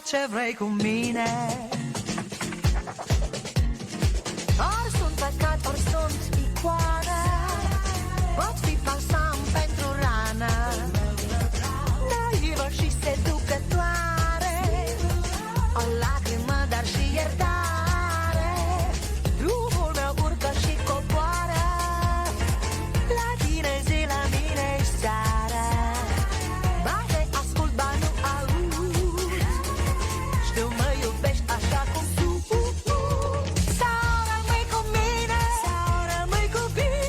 Ce vrei cu mine? Ori sunt păcat, ori sunt icoană, pot fi balsam pentru rană, naivă și seducătoare, o lacrimă, dar și iertare. Drumul meu urcă și coboară, la tine zi, la mine seara. Ba te ascult, ba nu aud, tu mă iubești așa cum tu. Sau rămâi cu mine, sau rămâi cu bine,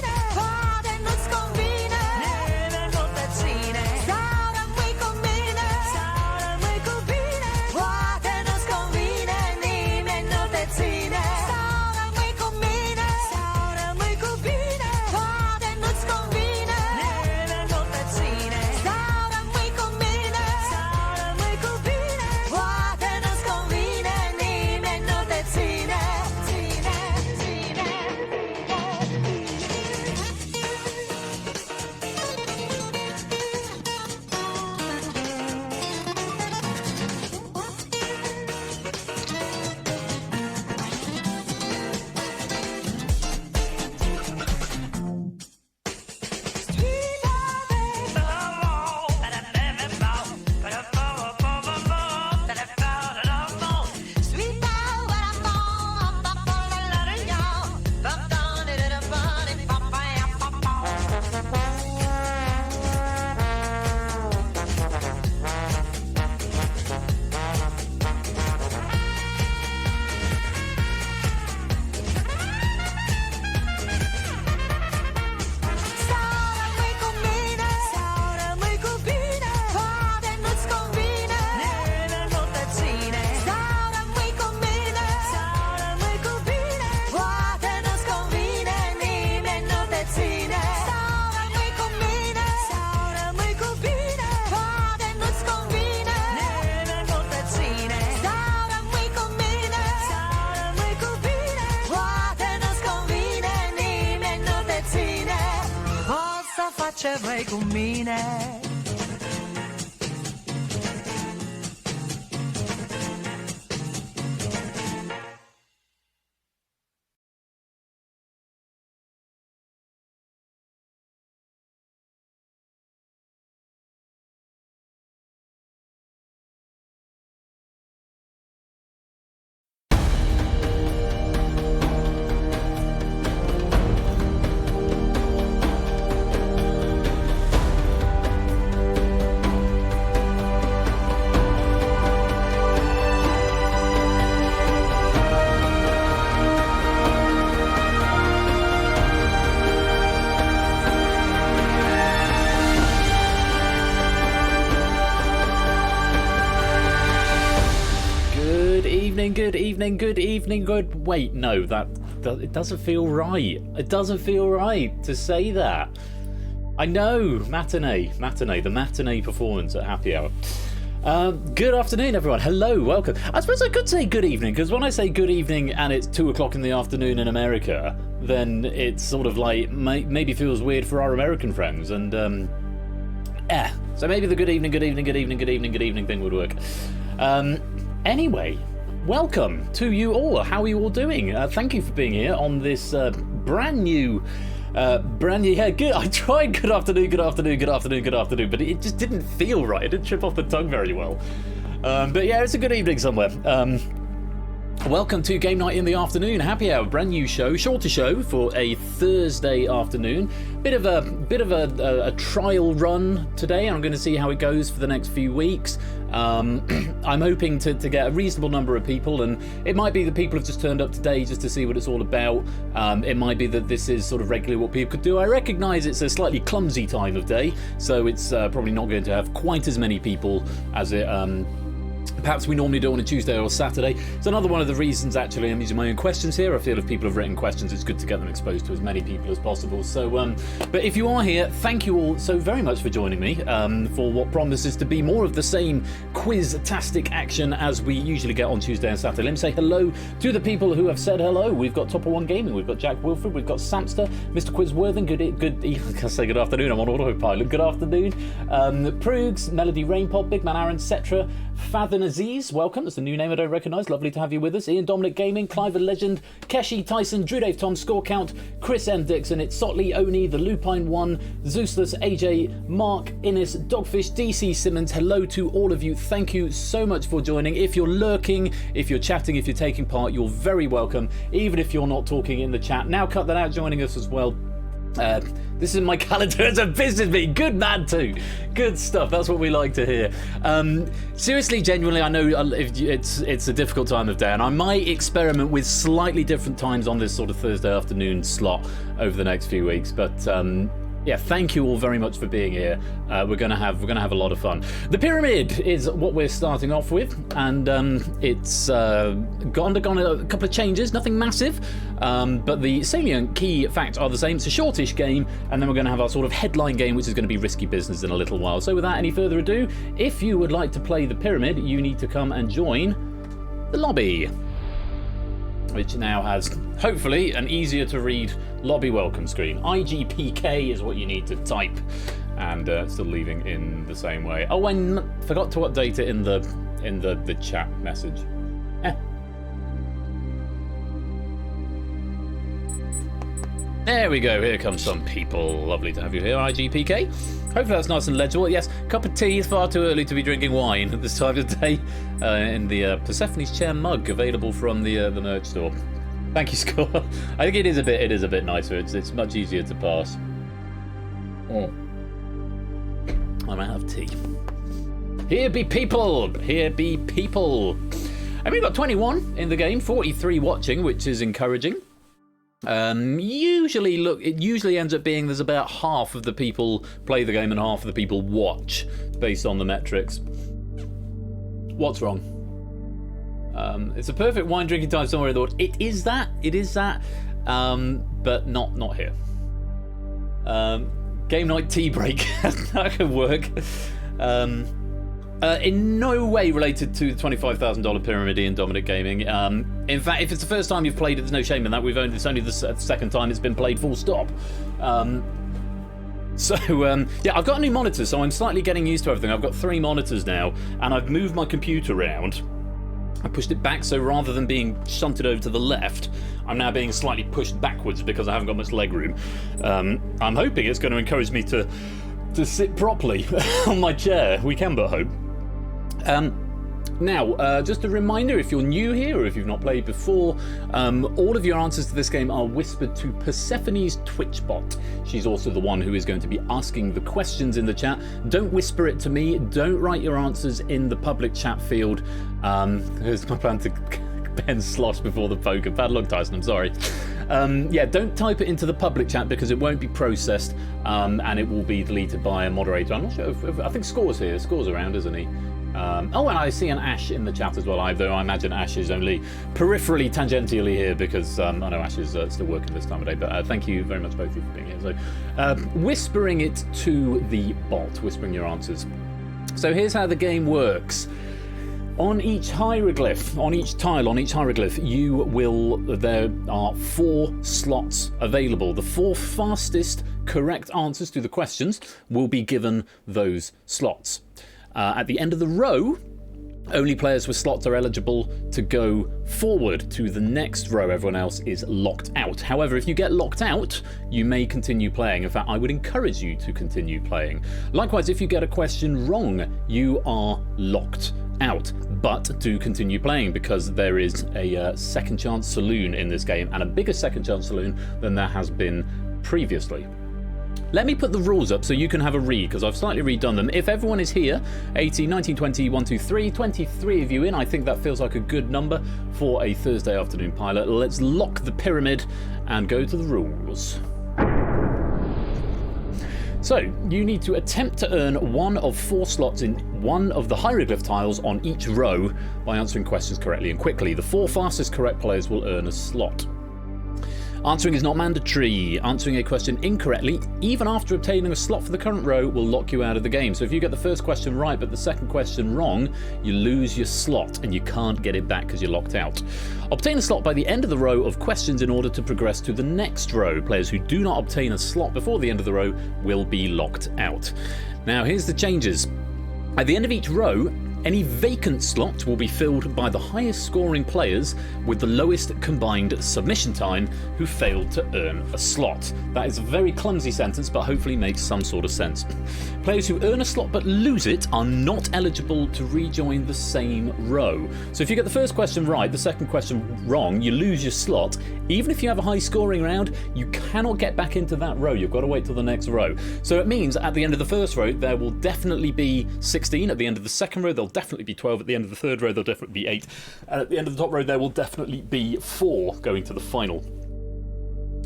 ce vrei cu mine. Good evening. Wait, no, it doesn't feel right. It doesn't feel right to say that. I know, matinee, the matinee performance at Happy Hour. Good afternoon, everyone. Hello, welcome. I suppose I could say good evening, because when I say good evening and it's 2 o'clock in the afternoon in America, then it's sort of like, maybe feels weird for our American friends, and, so maybe the good evening thing would work. Anyway, welcome to you all. How are you all doing? Thank you for being here on this brand new. Yeah, good. I tried good afternoon, but it just didn't feel right. It didn't trip off the tongue very well. But yeah, it's a good evening somewhere. Welcome to Game Night in the Afternoon, Happy Hour, brand new show, shorter show for a Thursday afternoon. Bit of a trial run today. I'm going to see how it goes for the next few weeks. I'm hoping to get a reasonable number of people, and it might be that people have just turned up today just to see what it's all about. It might be that this is sort of regularly what people could do. I recognise it's a slightly clumsy time of day, so it's probably not going to have quite as many people as it perhaps we normally do on a Tuesday or Saturday. It's another one of the reasons, actually, I'm using my own questions here. I feel if people have written questions, it's good to get them exposed to as many people as possible. So, but if you are here, thank you all so very much for joining me for what promises to be more of the same quiz-tastic action as we usually get on Tuesday and Saturday. Let me say hello to the people who have said hello. We've got Topper One Gaming, we've got Jack Wilfred, we've got Samster, Mr. Quizworthen, I can say good afternoon, I'm on autopilot. Good afternoon. Proogs, Melody Rainpop, Big Man Aaron, Cetra, Fathin Aziz, welcome. That's a new name I don't recognise. Lovely to have you with us. Ian Dominic Gaming, Clive Legend, Keshi Tyson, Drew Dave Tom, Score Count, Chris M. Dixon, it's Sotley, Oni, The Lupine One, Zeusless, AJ, Mark, Innes, Dogfish, DC Simmons. Hello to all of you. Thank you so much for joining. If you're lurking, if you're chatting, if you're taking part, you're very welcome. Even if you're not talking in the chat. Now cut that out, joining us as well. This is my calendar as a business meeting. Good man too. Good stuff. That's what we like to hear. Seriously, genuinely, I know it's a difficult time of day, and I might experiment with slightly different times on this sort of Thursday afternoon slot over the next few weeks. But yeah, thank you all very much for being here. We're gonna have a lot of fun. The pyramid is what we're starting off with, and it's undergone a couple of changes, nothing massive, but the salient key facts are the same. It's a shortish game, and then we're going to have our sort of headline game, which is going to be Risky Business in a little while. So without any further ado, if you would like to play the pyramid, you need to come and join the lobby, which now has, hopefully, an easier to read lobby welcome screen. IGPK is what you need to type, and still leaving in the same way. Oh, I forgot to update it in the chat message. There we go, here come some people. Lovely to have you here, IGPK. Hopefully that's nice and legible. Yes, cup of tea. Is far too early to be drinking wine at this time of day. In the Persephone's Chair mug, available from the merch store. Thank you, Scott. I think it is a bit nicer. It's much easier to pass. I might have tea. Here be people. And we've got 21 in the game, 43 watching, which is encouraging. It usually ends up being there's about half of the people play the game and half of the people watch, based on the metrics. What's wrong? It's a perfect wine drinking time somewhere in the world. It is that, but not here. Game night tea break. That could work. In no way related to the $25,000 pyramid in Dominic Gaming. In fact, if it's the first time you've played it, there's no shame in that. It's only the second time it's been played, full stop. So, yeah, I've got a new monitor, so I'm slightly getting used to everything. I've got 3 monitors now, and I've moved my computer around. I pushed it back, so rather than being shunted over to the left, I'm now being slightly pushed backwards because I haven't got much leg room. I'm hoping it's going to encourage me to sit properly on my chair. We can but hope. Now, just a reminder, if you're new here or if you've not played before, all of your answers to this game are whispered to Persephone's Twitch bot. She's also the one who is going to be asking the questions in the chat. Don't whisper it to me. Don't write your answers in the public chat field. Here's my plan to Ben slosh before the poker. Bad luck, Tyson, I'm sorry. Yeah, don't type it into the public chat because it won't be processed and it will be deleted by a moderator. I'm not sure if I think Score's here. Score's around, isn't he? Oh, and I see an Ash in the chat as well, though I imagine Ash is only peripherally, tangentially here because I know Ash is still working this time of day, but thank you very much both of you for being here. So, whispering it to the bot, whispering your answers. So here's how the game works. On each hieroglyph, on each tile, on each hieroglyph, there are 4 slots available. The 4 fastest correct answers to the questions will be given those slots. At the end of the row, only players with slots are eligible to go forward to the next row. Everyone else is locked out. However, if you get locked out, you may continue playing. In fact, I would encourage you to continue playing. Likewise, if you get a question wrong, you are locked out. But do continue playing because there is a second chance saloon in this game, and a bigger second chance saloon than there has been previously. Let me put the rules up so you can have a read, because I've slightly redone them. If everyone is here, 18, 19, 20, 1, 2, 3, 23 of you in, I think that feels like a good number for a Thursday afternoon pilot. Let's lock the pyramid and go to the rules. So, you need to attempt to earn 1 of 4 slots in one of the hieroglyph tiles on each row by answering questions correctly and quickly. The 4 fastest correct players will earn a slot. Answering is not mandatory. Answering a question incorrectly, even after obtaining a slot for the current row, will lock you out of the game. So if you get the first question right but the second question wrong, you lose your slot and you can't get it back because you're locked out. Obtain a slot by the end of the row of questions in order to progress to the next row. Players who do not obtain a slot before the end of the row will be locked out. Now here's the changes. At the end of each row, any vacant slot will be filled by the highest scoring players with the lowest combined submission time who failed to earn a slot. That is a very clumsy sentence, but hopefully makes some sort of sense. Players who earn a slot but lose it are not eligible to rejoin the same row. So if you get the first question right, the second question wrong, you lose your slot. Even if you have a high scoring round, you cannot get back into that row. You've got to wait till the next row. So it means at the end of the first row, there will definitely be 16. At the end of the second row, there'll definitely be 12. At the end of the third row, there'll definitely be 8. And at the end of the top row, there will definitely be 4 going to the final.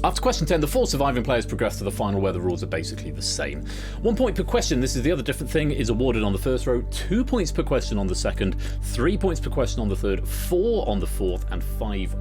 After question 10, the 4 surviving players progress to the final, where the rules are basically the same. 1 point per question, this is the other different thing, is awarded on the first row, 2 points per question on the second, 3 points per question on the third, 4 on the fourth, and 5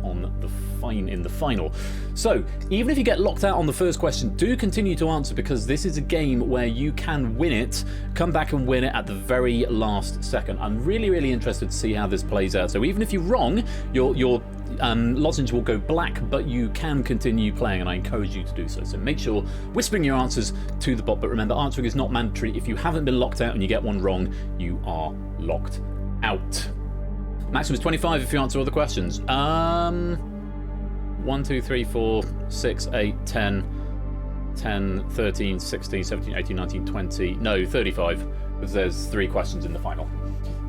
in the final. So, even if you get locked out on the first question, do continue to answer, because this is a game where you can win it, come back and win it at the very last second. I'm really, really interested to see how this plays out. So even if you're wrong, your lozenge will go black, but you can continue playing, and I encourage you to do so. So make sure whispering your answers to the bot, but remember, answering is not mandatory. If you haven't been locked out and you get one wrong, you are locked out. Maximum is 25 if you answer all the questions. 1, 2, 3, 4, 6, 8, 10, 13, 16, 17, 18, 19, 20. No, 35, because there's 3 questions in the final.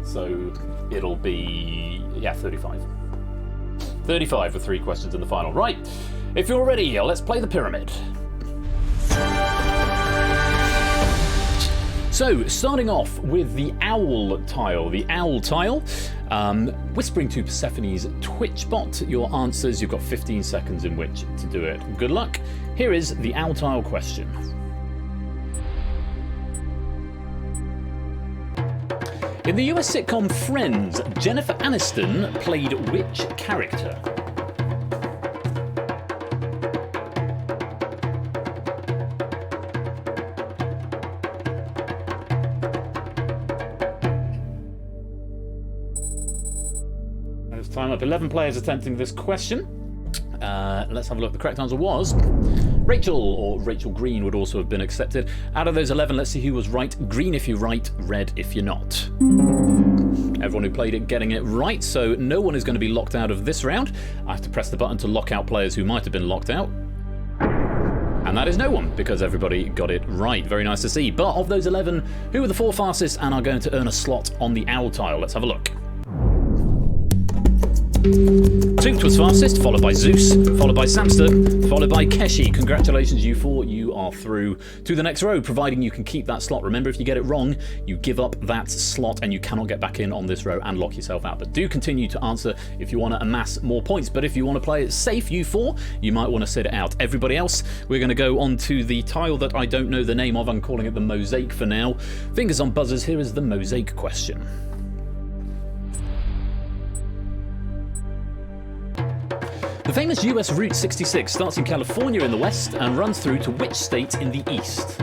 So it'll be, yeah, 35. 35 with 3 questions in the final. Right, if you're ready, let's play the pyramid. So, starting off with the owl tile. The owl tile, whispering to Persephone's Twitch bot your answers. You've got 15 seconds in which to do it. Good luck. Here is the owl tile question. In the US sitcom Friends, Jennifer Aniston played which character? Time up. 11 players attempting this question. Let's have a look. The correct answer was Rachel, or Rachel Green, would also have been accepted. Out of those 11, let's see who was right. Green if you're right, red if you're not. Everyone who played it getting it right, so no one is going to be locked out of this round. I have to press the button to lock out players who might have been locked out. And that is no one, because everybody got it right. Very nice to see. But of those 11, who were the 4 fastest and are going to earn a slot on the owl tile? Let's have a look. Toot was fastest, followed by Zeus, followed by Samster, followed by Keshi. Congratulations, you 4. You are through to the next row, providing you can keep that slot. Remember, if you get it wrong, you give up that slot and you cannot get back in on this row and lock yourself out. But do continue to answer if you want to amass more points. But if you want to play it safe, you 4, you might want to sit it out. Everybody else, we're going to go on to the tile that I don't know the name of. I'm calling it the mosaic for now. Fingers on buzzers, here is the mosaic question. The famous US Route 66 starts in California in the west and runs through to which state in the east?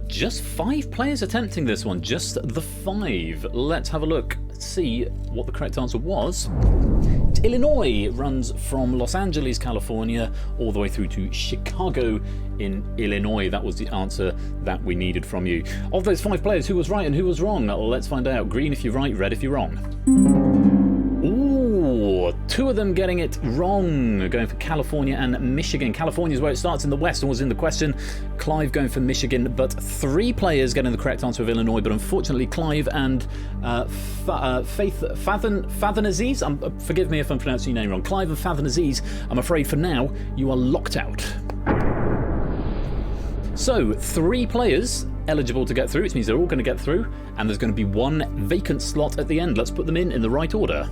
Just 5 players attempting this one, just the 5. Let's have a look, see what the correct answer was. Illinois. It runs from Los Angeles, California, all the way through to Chicago in Illinois. That was the answer that we needed from you. Of those 5 players, who was right and who was wrong? Let's find out. Green if you're right, red if you're wrong. Ooh, 2 of them getting it wrong, going for California and Michigan. California is where it starts in the west and was in the question. Clive going for Michigan, but 3 players getting the correct answer of Illinois, but unfortunately Clive and Faith Fathanaziz, forgive me if I'm pronouncing your name wrong, Clive and Fathanaziz, I'm afraid for now you are locked out. So 3 players eligible to get through, which means they're all going to get through, and there's going to be 1 vacant slot at the end. Let's put them in the right order.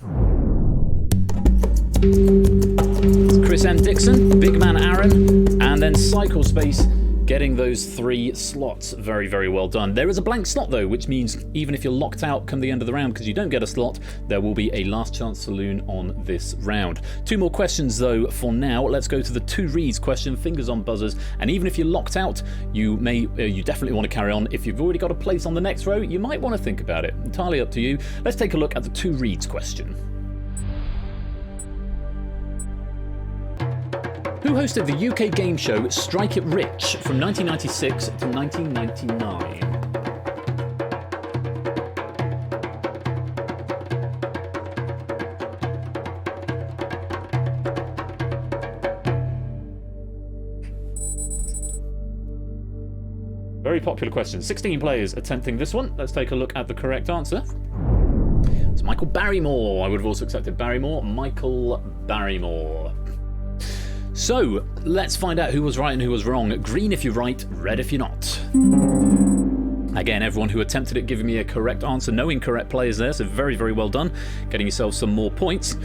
Chris N. Dixon, Big Man Aaron, and then Cycle Space getting those 3 slots. Very, very well done. There is a blank slot though, which means even if you're locked out come the end of the round because you don't get a slot, there will be a last chance saloon on this round. 2 more questions though for now. Let's go to the 2 reads question, fingers on buzzers, and even if you're locked out, you definitely want to carry on. If you've already got a place on the next row, you might want to think about it. Entirely up to you. Let's take a look at the 2 reads question. Who hosted the UK game show Strike It Rich from 1996 to 1999? Very popular question. 16 players attempting this one. Let's take a look at the correct answer. It's Michael Barrymore. I would have also accepted Barrymore. Michael Barrymore. So, let's find out who was right and who was wrong. Green if you're right, red if you're not. Again, everyone who attempted it giving me a correct answer. No incorrect players there, so very, very well done. Getting yourself some more points.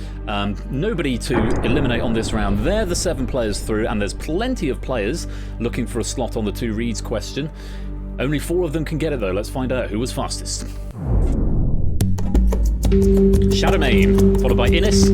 Nobody to eliminate on this round. They're the 7 players through, and there's plenty of players looking for a slot on the 2 reads question. Only 4 of them can get it though. Let's find out who was fastest. Shadowmane, followed by Innes,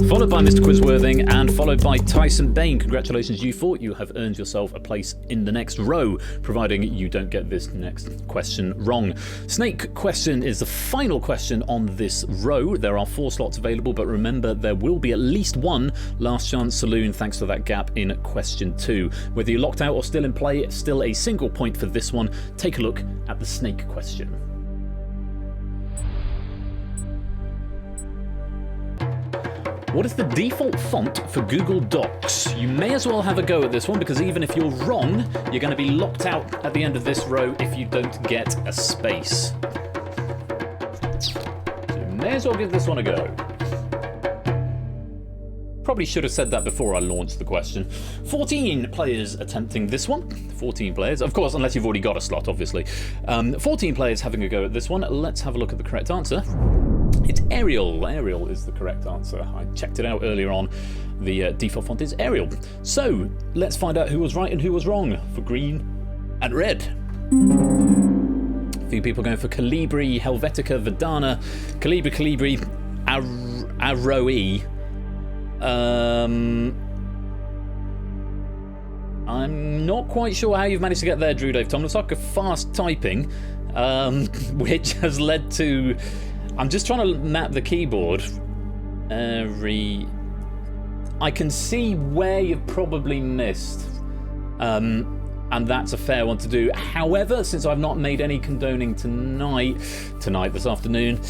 followed by Mr. Quizworthing, and followed by Tyson Bain. Congratulations, you 4. You have earned yourself a place in the next row, providing you don't get this next question wrong. Snake question is the final question on this row. There are 4 slots available, but remember there will be at least 1 last chance saloon thanks to that gap in question 2. Whether you're locked out or still in play, still a single point for this one. Take a look at the snake question. What is the default font for Google Docs? You may as well have a go at this one because even if you're wrong, you're going to be locked out at the end of this row if you don't get a space. So you may as well give this one a go. Probably should have said that before I launched the question. 14 players attempting this one. 14 players, of course, unless you've already got a slot, obviously. 14 players having a go at this one. Let's have a look at the correct answer. It's Arial. Arial is the correct answer. I checked it out earlier on. The default font is Arial. So, let's find out who was right and who was wrong for green and red. A few people going for Calibri, Helvetica, Verdana, Calibri, Arroe. I'm not quite sure how you've managed to get there, Drew Dave Tom. Looks like a fast typing, which has led to... I'm just trying to map the keyboard. I can see where you've probably missed. And that's a fair one to do. However, since I've not made any condoning this afternoon,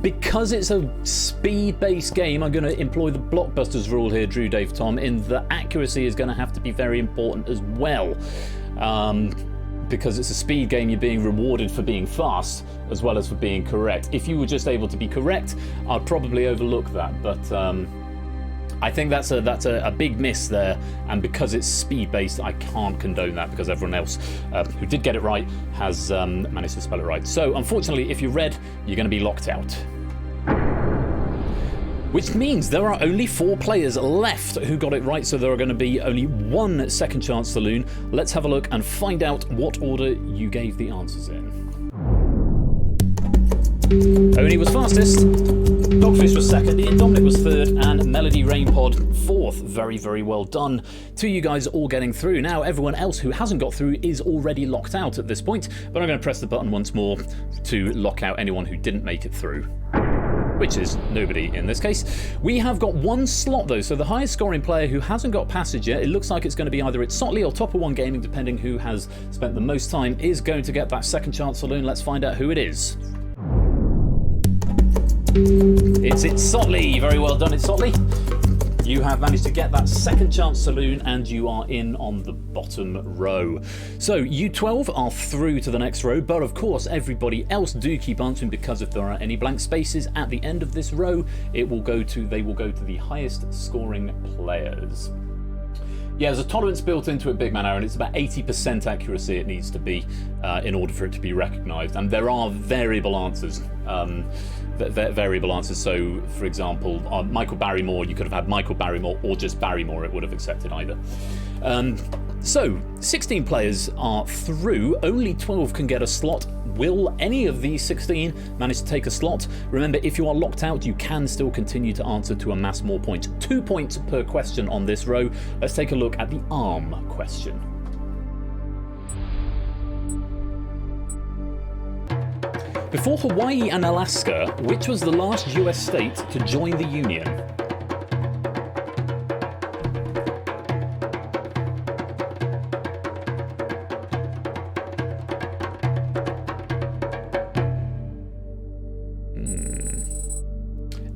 because it's a speed-based game, I'm going to employ the Blockbusters rule here, Drew Dave Tom, in that accuracy is going to have to be very important as well. Because it's a speed game, you're being rewarded for being fast as well as for being correct. If you were just able to be correct, I'd probably overlook that, but I think that's a big miss there, and because it's speed-based, I can't condone that because everyone else who did get it right has managed to spell it right. So, unfortunately, if you're red, you're going to be locked out. Which means there are only 4 players left who got it right, so there are going to be only 1 second chance saloon. Let's have a look and find out what order you gave the answers in. Oni was fastest, Dogfish was second, Ian Dominic was third, and Melody Rainpod fourth. Very, very well done to you guys all getting through. Now, everyone else who hasn't got through is already locked out at this point, but I'm going to press the button once more to lock out anyone who didn't make it through, which is nobody in this case. We have got 1 slot though, so the highest scoring player who hasn't got passage yet, it looks like it's going to be either it's Sotley or Topper One Gaming, depending who has spent the most time, is going to get that second chance saloon. Let's find out who it is. It's Sotley. Very well done, it's Sotley. You have managed to get that second chance saloon and you are in on the bottom row. So you 12 are through to the next row, but of course everybody else do keep answering, because if there are any blank spaces at the end of this row, they will go to the highest scoring players. Yeah, there's a tolerance built into it, Big Man Aaron. It's about 80% accuracy it needs to be in order for it to be recognised. And there are variable answers. So, for example, Michael Barrymore, you could have had Michael Barrymore or just Barrymore. It would have accepted either. So, 16 players are through. Only 12 can get a slot. Will any of these 16 manage to take a slot? Remember, if you are locked out, you can still continue to answer to amass more points. 2 points per question on this row. Let's take a look at the arm question. Before Hawaii and Alaska, which was the last US state to join the Union?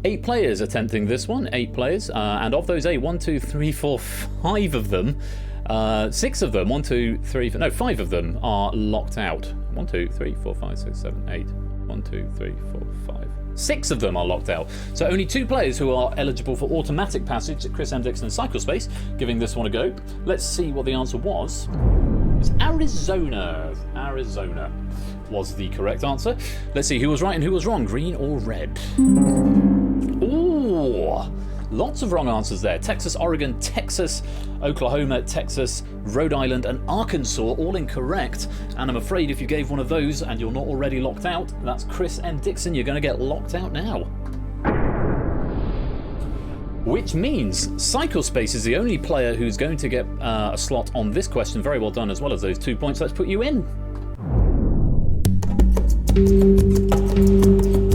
Eight players attempting this one, 8 players, and of those 8, 1, 2, 3, 4, 5 of them, 6 of them, 1, 2, 3, no, 5 of them are locked out. 1, 2, 3, 4, 5, 6, 7, 8. 1, 2, 3, 4, 5. 6 of them are locked out. So only 2 players who are eligible for automatic passage, Chris M. Dixon and Cyclespace, giving this one a go. Let's see what the answer was. It's Arizona. Arizona was the correct answer. Let's see who was right and who was wrong, green or red. Ooh, lots of wrong answers there. Texas, Oregon, Texas, Oklahoma, Texas, Rhode Island and Arkansas, all incorrect. And I'm afraid if you gave one of those and you're not already locked out, that's Chris M. Dixon, you're going to get locked out now. Which means Cyclespace is the only player who's going to get a slot on this question. Very well done, as well as those 2 points. Let's put you in.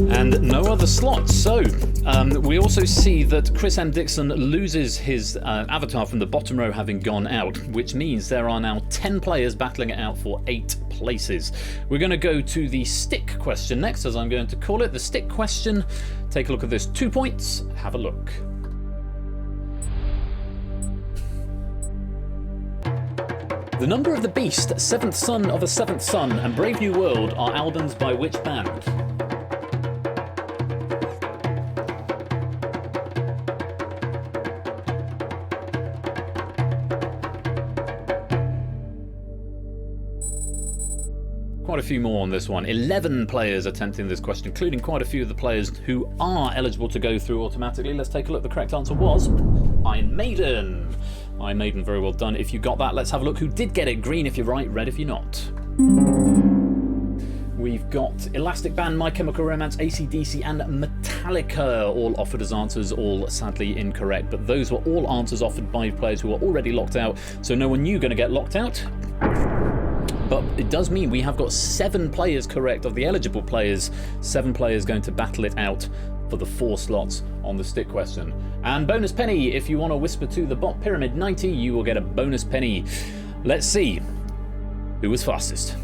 And no other slots. So we also see that Chris M. Dixon loses his avatar from the bottom row, having gone out, which means there are now 10 players battling it out for 8 places. We're going to go to the stick question next, as I'm going to call it. The stick question. Take a look at this. 2 points. Have a look. The Number of the Beast, Seventh Son of a Seventh Son, and Brave New World are albums by which band? Quite a few more on this one. 11 players attempting this question, including quite a few of the players who are eligible to go through automatically. Let's take a look. The correct answer was Iron Maiden. Iron Maiden, very well done if you got that. Let's have a look who did get it. Green if you're right, red if you're not. We've got Elastic Band, My Chemical Romance, AC/DC and Metallica all offered as answers, all sadly incorrect, but those were all answers offered by players who are already locked out, so no one new going to get locked out. But it does mean we have got 7 players correct of the eligible players, 7 players going to battle it out for the 4 slots on the stick question. And bonus penny, if you want to whisper to the bot Pyramid 90, you will get a bonus penny. Let's see who was fastest.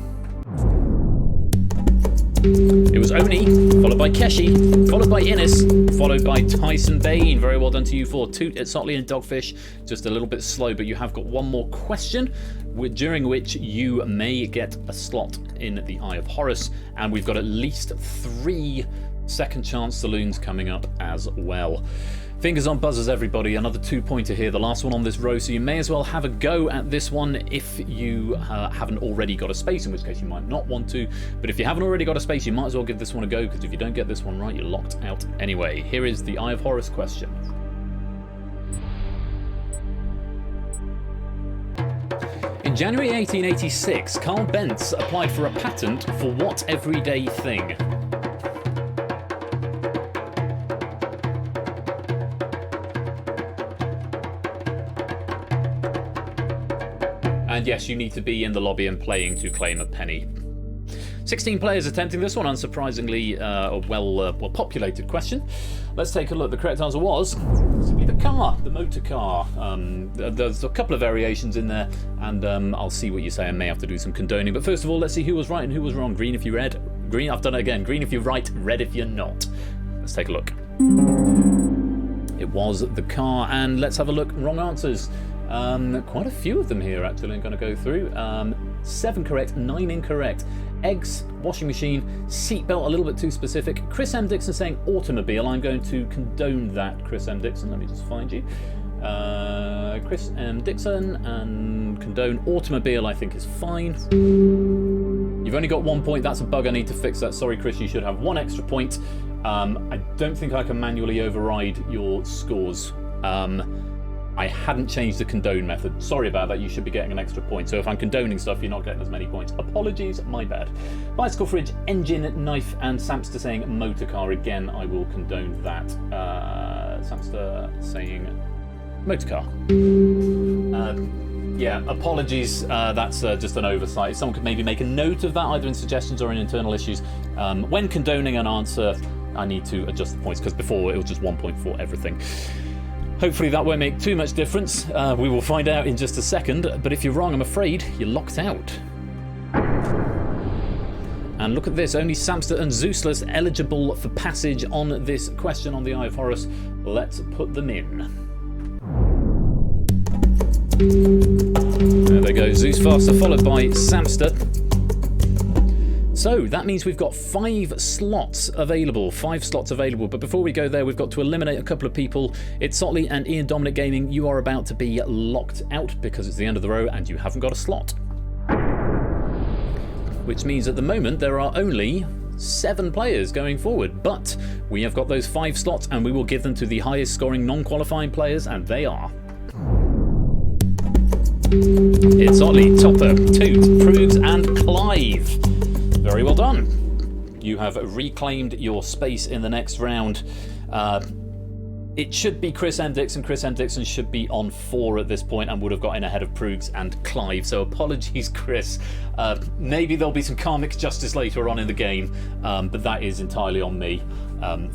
It was Oni, followed by Keshi, followed by Innes, followed by Tyson Bain. Very well done to you for Toot, Sotley and Dogfish. Just a little bit slow, but you have got one more question, during which you may get a slot in the Eye of Horus. And we've got at least 3 second chance saloons coming up as well. Fingers on buzzers, everybody. Another 2-pointer here, the last one on this row, so you may as well have a go at this one if you haven't already got a space, in which case you might not want to. But if you haven't already got a space, you might as well give this one a go, because if you don't get this one right, you're locked out anyway. Here is the Eye of Horus question. In January 1886, Carl Benz applied for a patent for what everyday thing? And yes, you need to be in the lobby and playing to claim a penny. 16 players attempting this one, unsurprisingly a well-populated question. Let's take a look. The correct answer was simply the car, the motor car. There's a couple of variations in there, and I'll see what you say. I may have to do some condoning. But first of all, let's see who was right and who was wrong. Green if you're red. Green, I've done it again. Green if you're right, red if you're not. Let's take a look. It was the car, and let's have a look. Wrong answers. Quite a few of them here, actually, I'm going to go through. 7 correct, 9 incorrect. Eggs, washing machine, seatbelt, a little bit too specific. Chris M. Dixon saying automobile. I'm going to condone that, Chris M. Dixon. Let me just find you. Chris M. Dixon, and condone automobile, I think, is fine. You've only got 1 point. That's a bug. I need to fix that. Sorry, Chris, you should have 1 extra point. I don't think I can manually override your scores. I hadn't changed the condone method. Sorry about that, you should be getting an extra point. So if I'm condoning stuff, you're not getting as many points. Apologies, my bad. Bicycle, fridge, engine, knife, and Samster saying motor car. Again, I will condone that. Samster saying motor car. Yeah, apologies, that's just an oversight. Someone could maybe make a note of that, either in suggestions or in internal issues. When condoning an answer, I need to adjust the points, because before it was just 1 point for everything. Hopefully that won't make too much difference. We will find out in just a second, but if you're wrong, I'm afraid you're locked out. And look at this, only Samster and Zeusless eligible for passage on this question on the Eye of Horus. Let's put them in. There they go, Zeus faster, followed by Samster. So that means we've got 5 slots available, but before we go there, we've got to eliminate a couple of people. It's Sotley and Ian Dominic Gaming. You are about to be locked out because it's the end of the row and you haven't got a slot. Which means at the moment there are only 7 players going forward, but we have got those 5 slots and we will give them to the highest scoring non-qualifying players, and they are... It's Sotley, Topper, Toot, Proogs and Clive. Very well done. You have reclaimed your space in the next round. It should be Chris M. Dixon. Chris M. Dixon should be on 4 at this point and would have got in ahead of Proogs and Clive. So apologies, Chris. Maybe there'll be some karmic justice later on in the game, but that is entirely on me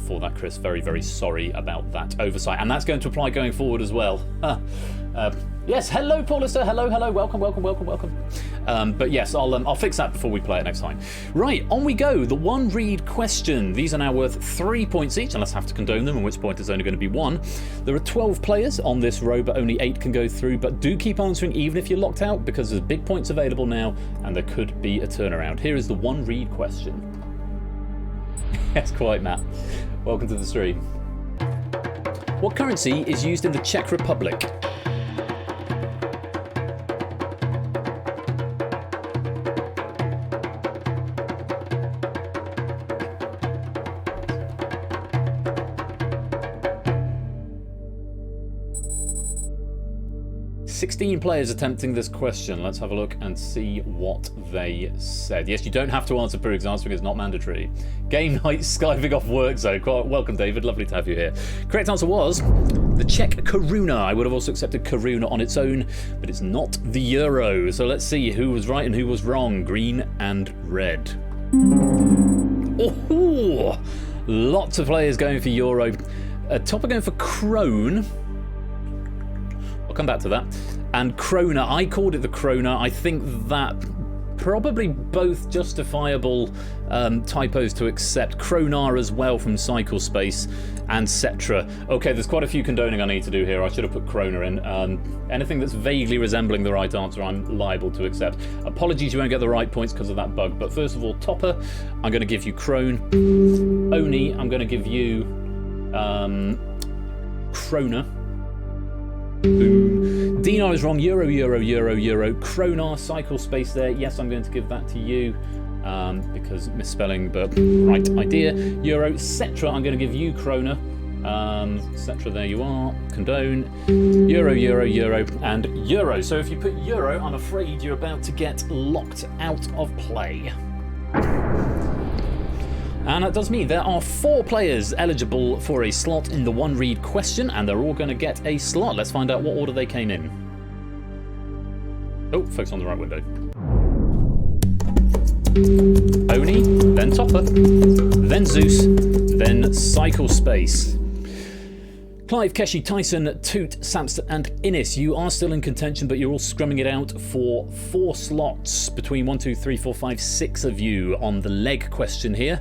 for that, Chris. Very, very sorry about that oversight. And that's going to apply going forward as well. Yes, hello, Paulister. Hello, welcome. But yes, I'll fix that before we play it next time. Right, on we go. The one read question. These are now worth 3 points each, unless I have to condone them, in which point it's only going to be 1. There are 12 players on this row, but only 8 can go through. But do keep answering even if you're locked out, because there's big points available now, and there could be a turnaround. Here is the one read question. Yes, quite, Matt. Welcome to the stream. What currency is used in the Czech Republic? 16 players attempting this question. Let's have a look and see what they said. Yes, you don't have to answer Pyrrhic's answering, it's not mandatory. Game night, skiving off work zone. Welcome, David. Lovely to have you here. Correct answer was the Czech koruna. I would have also accepted koruna on its own, but it's not the euro. So let's see who was right and who was wrong. Green and red. Oh, lots of players going for euro. Topper going for krone. I'll come back to that. And krona, I called it the krona. I think that probably both justifiable typos to accept. Kronar as well from Cycle Space and Cetra. Okay, there's quite a few condoning I need to do here. I should have put krona in. Anything that's vaguely resembling the right answer, I'm liable to accept. Apologies, you won't get the right points because of that bug. But first of all, Topper, I'm going to give you krone. Oni, I'm going to give you krona. Boom. Dino is wrong. Euro. Kronar, Cycle Space there. Yes, I'm going to give that to you because misspelling, but right idea. Euro. Cetra, I'm going to give you krona. Cetra, there you are. Condone. Euro, and euro. So if you put euro, I'm afraid you're about to get locked out of play. And that does mean there are 4 players eligible for a slot in the one read question, and they're all going to get a slot. Let's find out what order they came in. Oh, focus on the right window. Oni, then Topper, then Zeus, then Cycle Space. Clive, Keshi, Tyson, Toot, Samster, and Innis. You are still in contention, but you're all scrumming it out for 4 slots between 1, 2, 3, 4, 5, 6 of you on the leg question here.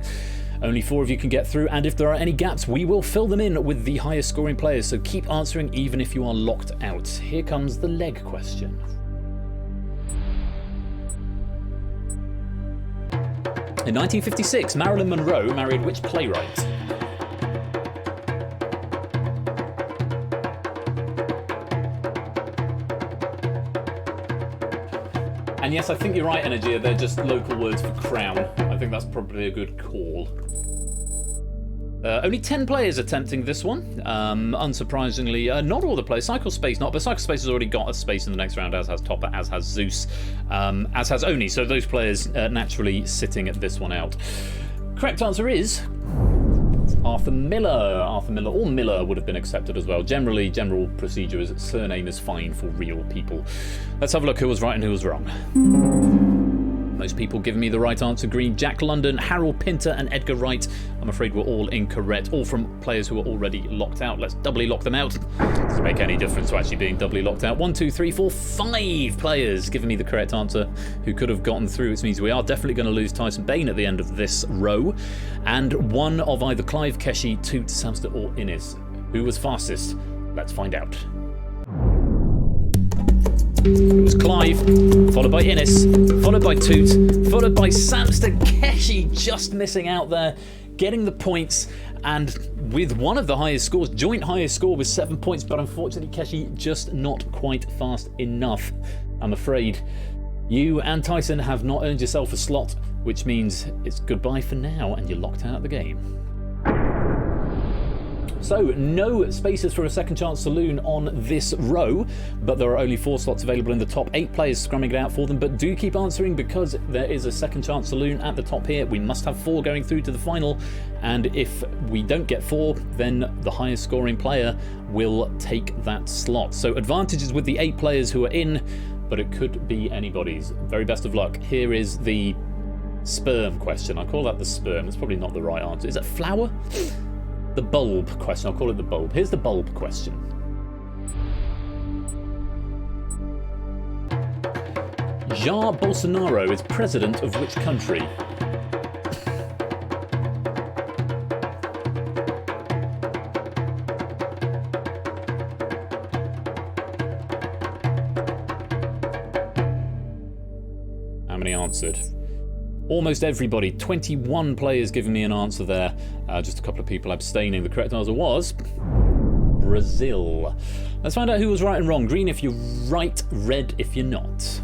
Only 4 of you can get through, and if there are any gaps, we will fill them in with the highest scoring players, so keep answering even if you are locked out. Here comes the leg question. In 1956, Marilyn Monroe married which playwright? And yes, I think you're right, Energia, they're just local words for crown. I think that's probably a good call. Only 10 players attempting this one. Unsurprisingly, not all the players. Cycle Space not, but Cycle Space has already got a space in the next round, as has Topper, as has Zeus, as has Oni. So those players naturally sitting this one out. Correct answer is Arthur Miller. Arthur Miller, or Miller would have been accepted as well. Generally, general procedure is surname is fine for real people. Let's have a look who was right and who was wrong. Most people giving me the right answer. Green, Jack London, Harold Pinter, and Edgar Wright. I'm afraid we're all incorrect. All from players who are already locked out. Let's doubly lock them out. Doesn't make any difference to actually being doubly locked out. 1, 2, 3, 4, 5 players giving me the correct answer who could have gotten through, which means we are definitely going to lose Tyson Bain at the end of this row. And one of either Clive, Keshi, Toot, Samster, or Innis. Who was fastest? Let's find out. It was Clive, followed by Innis, followed by Toot, followed by Samster. Keshi just missing out there, getting the points, and with one of the highest scores, joint highest score with 7 points, but unfortunately Keshi just not quite fast enough. I'm afraid you and Tyson have not earned yourself a slot, which means it's goodbye for now and you're locked out of the game. So, no spaces for a second chance saloon on this row, but there are only 4 slots available in the top 8 players scrumming it out for them, but do keep answering because there is a second chance saloon at the top here. We must have 4 going through to the final, and if we don't get 4, then the highest scoring player will take that slot. So advantages with the 8 players who are in, but it could be anybody's. Very best of luck. Here is the sperm question. I call that the sperm. It's probably not the right answer. Is it flower? The bulb question. I'll call it the bulb. Here's the bulb question. Jair Bolsonaro is president of which country? How many answered? Almost everybody. 21 players giving me an answer there. Just a couple of people abstaining. The correct answer was Brazil. Let's find out who was right and wrong. Green if you're right, red if you're not.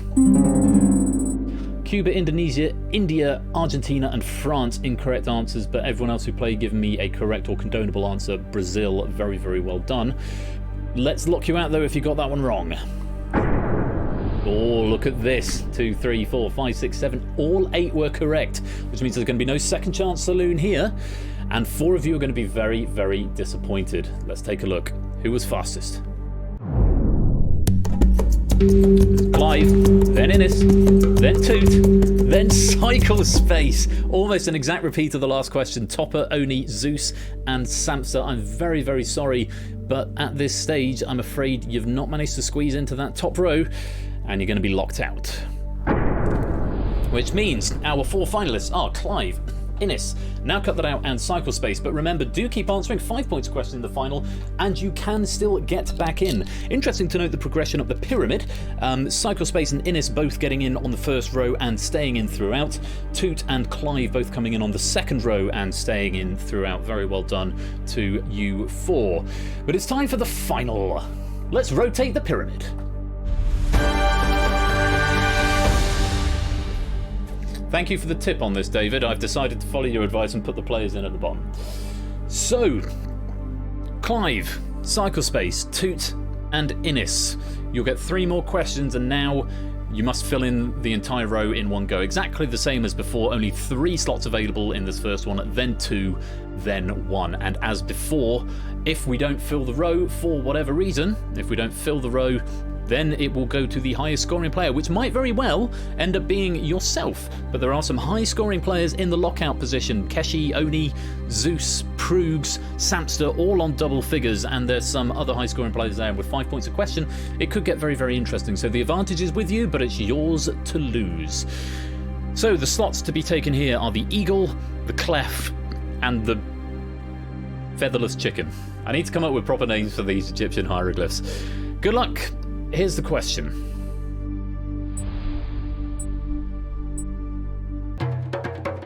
Cuba, Indonesia, India, Argentina, and France incorrect answers, but everyone else who played giving me a correct or condonable answer. Brazil. Very, very well done. Let's lock you out though if you got that one wrong. Oh, look at this. 2, 3, 4, 5, 6, 7. All 8 were correct, which means there's going to be no second chance saloon here. And 4 of you are going to be very, very disappointed. Let's take a look. Who was fastest? Clive, then Innes, then Toot, then Cycle Space. Almost an exact repeat of the last question. Topper, Oni, Zeus, and Samster. I'm very, very sorry, but at this stage, I'm afraid you've not managed to squeeze into that top row, and you're going to be locked out. Which means our 4 finalists are Clive, Innes, Now Cut That Out, and Cycle Space. But remember, do keep answering 5 points question in the final, and you can still get back in. Interesting to note the progression up the pyramid. Cycle Space and Innes both getting in on the first row and staying in throughout. Toot and Clive both coming in on the second row and staying in throughout. Very well done to you 4. But it's time for the final. Let's rotate the pyramid. Thank you for the tip on this, David. I've decided to follow your advice and put the players in at the bottom. So, Clive, Cycle Space, Toot, and Innes. You'll get 3 more questions, and now you must fill in the entire row in one go. Exactly the same as before, only 3 slots available in this first one, then 2, then 1. And as before, if we don't fill the row for whatever reason, if we don't fill the row, then it will go to the highest scoring player, which might very well end up being yourself. But there are some high scoring players in the lockout position. Keshi, Oni, Zeus, Proogs, Samster, all on double figures, and there's some other high scoring players there with 5 points a question. It could get very, very interesting. So the advantage is with you, but it's yours to lose. So the slots to be taken here are the Eagle, the Clef, and the Featherless Chicken. I need to come up with proper names for these Egyptian hieroglyphs. Good luck. Here's the question.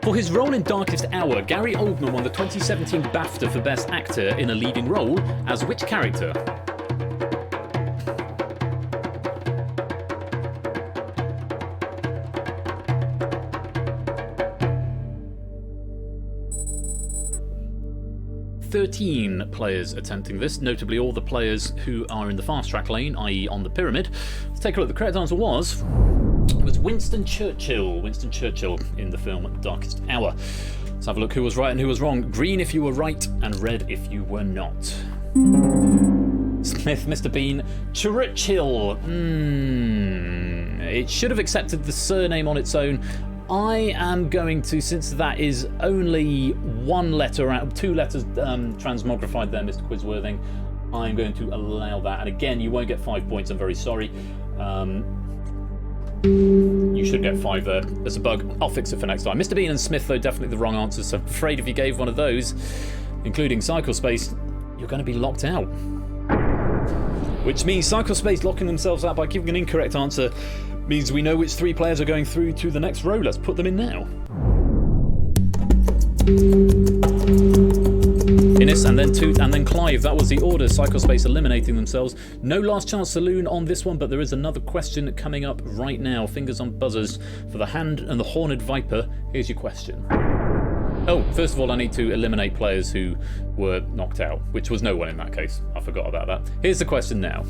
For his role in Darkest Hour, Gary Oldman won the 2017 BAFTA for Best Actor in a Leading Role as which character? .13 players attempting this, notably all the players who are in the fast track lane, i.e. on the pyramid. Let's take a look. The correct answer was Winston Churchill. Winston Churchill in the film Darkest Hour. Let's have a look who was right and who was wrong. Green if you were right, and red if you were not. Smith, Mr. Bean, Churchill. It should have accepted the surname on its own. I am going to, since that is only 1 letter out, 2 letters transmogrified there, Mr. Quizworthing, I'm going to allow that. And again, you won't get 5 points, I'm very sorry. You should get 5 there. There's a bug. I'll fix it for next time. Mr. Bean and Smith, though, definitely the wrong answers, so I'm afraid if you gave one of those, including Cycle Space, you're going to be locked out. Which means Cycle Space locking themselves out by giving an incorrect answer means we know which 3 players are going through to the next row. Let's put them in now. Innes and then Toot and then Clive. That was the order. Cycle Space eliminating themselves. No last chance saloon on this one, but there is another question coming up right now. Fingers on buzzers for the Hand and the Horned Viper. Here's your question. Oh, first of all, I need to eliminate players who were knocked out, which was no one in that case. I forgot about that. Here's the question now.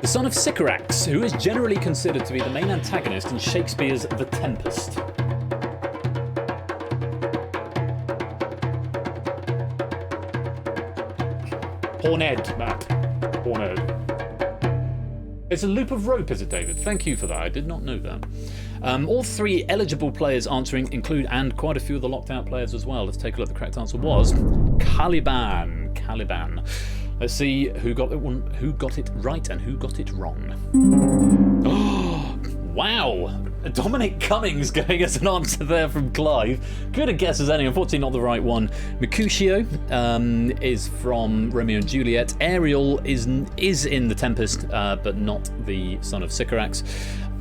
The son of Sycorax, who is generally considered to be the main antagonist in Shakespeare's The Tempest. Horned, Matt. Horned. It's a loop of rope, is it, David? Thank you for that. I did not know that. All 3 eligible players answering include, and quite a few of the locked out players as well. Let's take a look. The correct answer was Caliban. Caliban. Let's see who got it right and who got it wrong. Oh, wow! Dominic Cummings going as an answer there from Clive. Good a guess as any, unfortunately not the right one. Mercutio is from Romeo and Juliet. Ariel is in The Tempest, but not the son of Sycorax.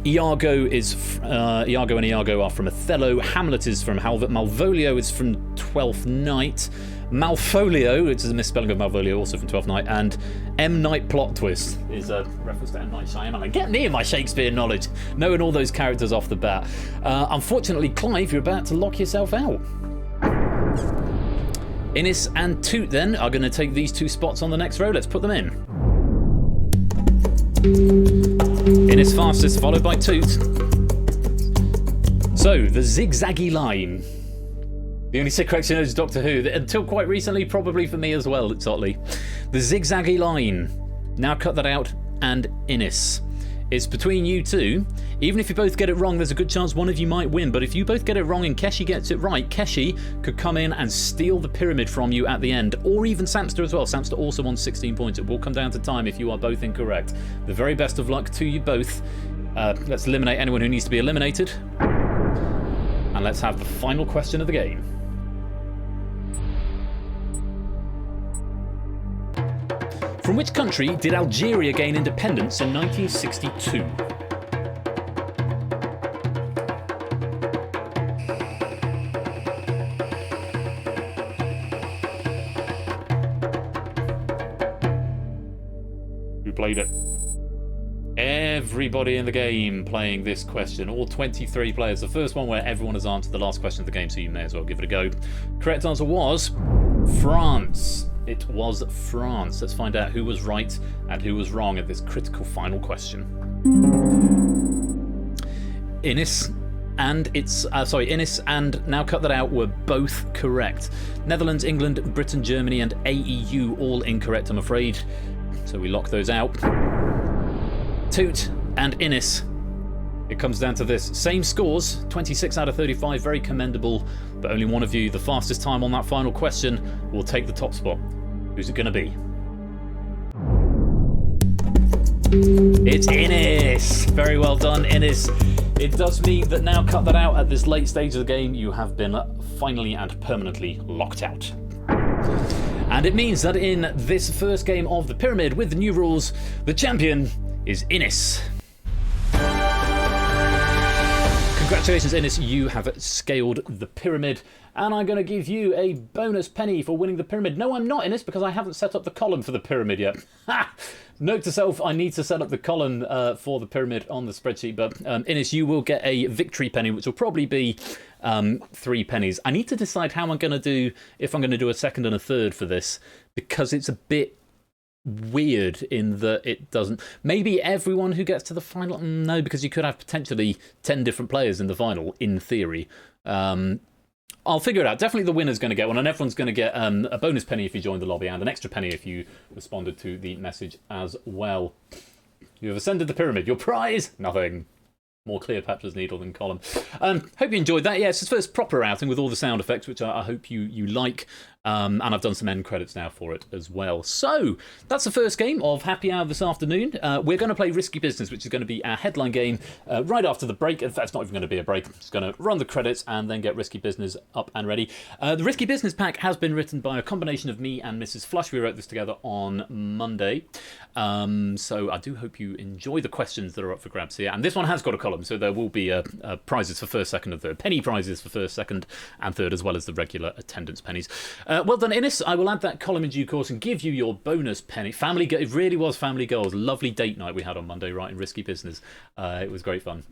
Iago and Iago are from Othello. Hamlet is from Halvard. Malvolio is from Twelfth Night. Malfolio, which is a misspelling of Malvolio, also from Twelfth Night, and M. Night Plot Twist is a reference to M. Night Shyamalan. Get me in my Shakespeare knowledge, knowing all those characters off the bat. Unfortunately, Clive, you're about to lock yourself out. Innes and Toot then are going to take these 2 spots on the next row. Let's put them in. Innes fastest, followed by Toot. So, the zigzaggy line. The only correct is Doctor Who. Until quite recently, probably for me as well, it's Otley. The zigzaggy line. Now cut that out, and Innes. It's between you two. Even if you both get it wrong, there's a good chance one of you might win. But if you both get it wrong and Keshi gets it right, Keshi could come in and steal the pyramid from you at the end. Or even Samster as well. Samster also won 16 points. It will come down to time if you are both incorrect. The very best of luck to you both. Let's eliminate anyone who needs to be eliminated. And let's have the final question of the game. From which country did Algeria gain independence in 1962? Who played it? Everybody in the game playing this question. All 23 players. The first one where everyone has answered the last question of the game, so you may as well give it a go. Correct answer was France. It was France. Let's find out who was right and who was wrong at this critical final question. Innes and Now Cut That Out were both correct. Netherlands, England, Britain, Germany, and AEU all incorrect, I'm afraid. So we lock those out. Toot and Innes. It comes down to this. Same scores, 26 out of 35, very commendable, but only one of you, the fastest time on that final question, will take the top spot. Who's it going to be? It's Innes! Very well done, Innes. It does mean that Now Cut That Out at this late stage of the game, you have been finally and permanently locked out. And it means that in this first game of the pyramid with the new rules, the champion is Innes. Congratulations, Innes, you have scaled the pyramid, and I'm going to give you a bonus penny for winning the pyramid. No, I'm not, Innes, because I haven't set up the column for the pyramid yet. Note to self, I need to set up the column for the pyramid on the spreadsheet, but Innes, you will get a victory penny, which will probably be 3 pennies. I need to decide how I'm going to do, if I'm going to do a second and a third for this, because it's a bit weird in that it doesn't. Maybe everyone who gets to the final. No, because you could have potentially 10 different players in the final, in theory. I'll figure it out. Definitely the winner's going to get one, and everyone's going to get a bonus penny if you join the lobby, and an extra penny if you responded to the message as well. You have ascended the pyramid. Your prize? Nothing. More Cleopatra's Needle than column. Hope you enjoyed that. Yeah, it's his first proper outing with all the sound effects, which I hope you like. And I've done some end credits now for it as well. So, that's the first game of Happy Hour this afternoon. We're going to play Risky Business, which is going to be our headline game right after the break. In fact, it's not even going to be a break. I'm just going to run the credits and then get Risky Business up and ready. The Risky Business pack has been written by a combination of me and Mrs. Flush. We wrote this together on Monday. So I do hope you enjoy the questions that are up for grabs here. And this one has got a column, so there will be prizes for first, second, and third. Penny prizes for first, second, and third, as well as the regular attendance pennies. Well done, Innes. I will add that column in due course and give you your bonus penny. It really was family goals. Lovely date night we had on Monday, right, in Risky Business. It was great fun.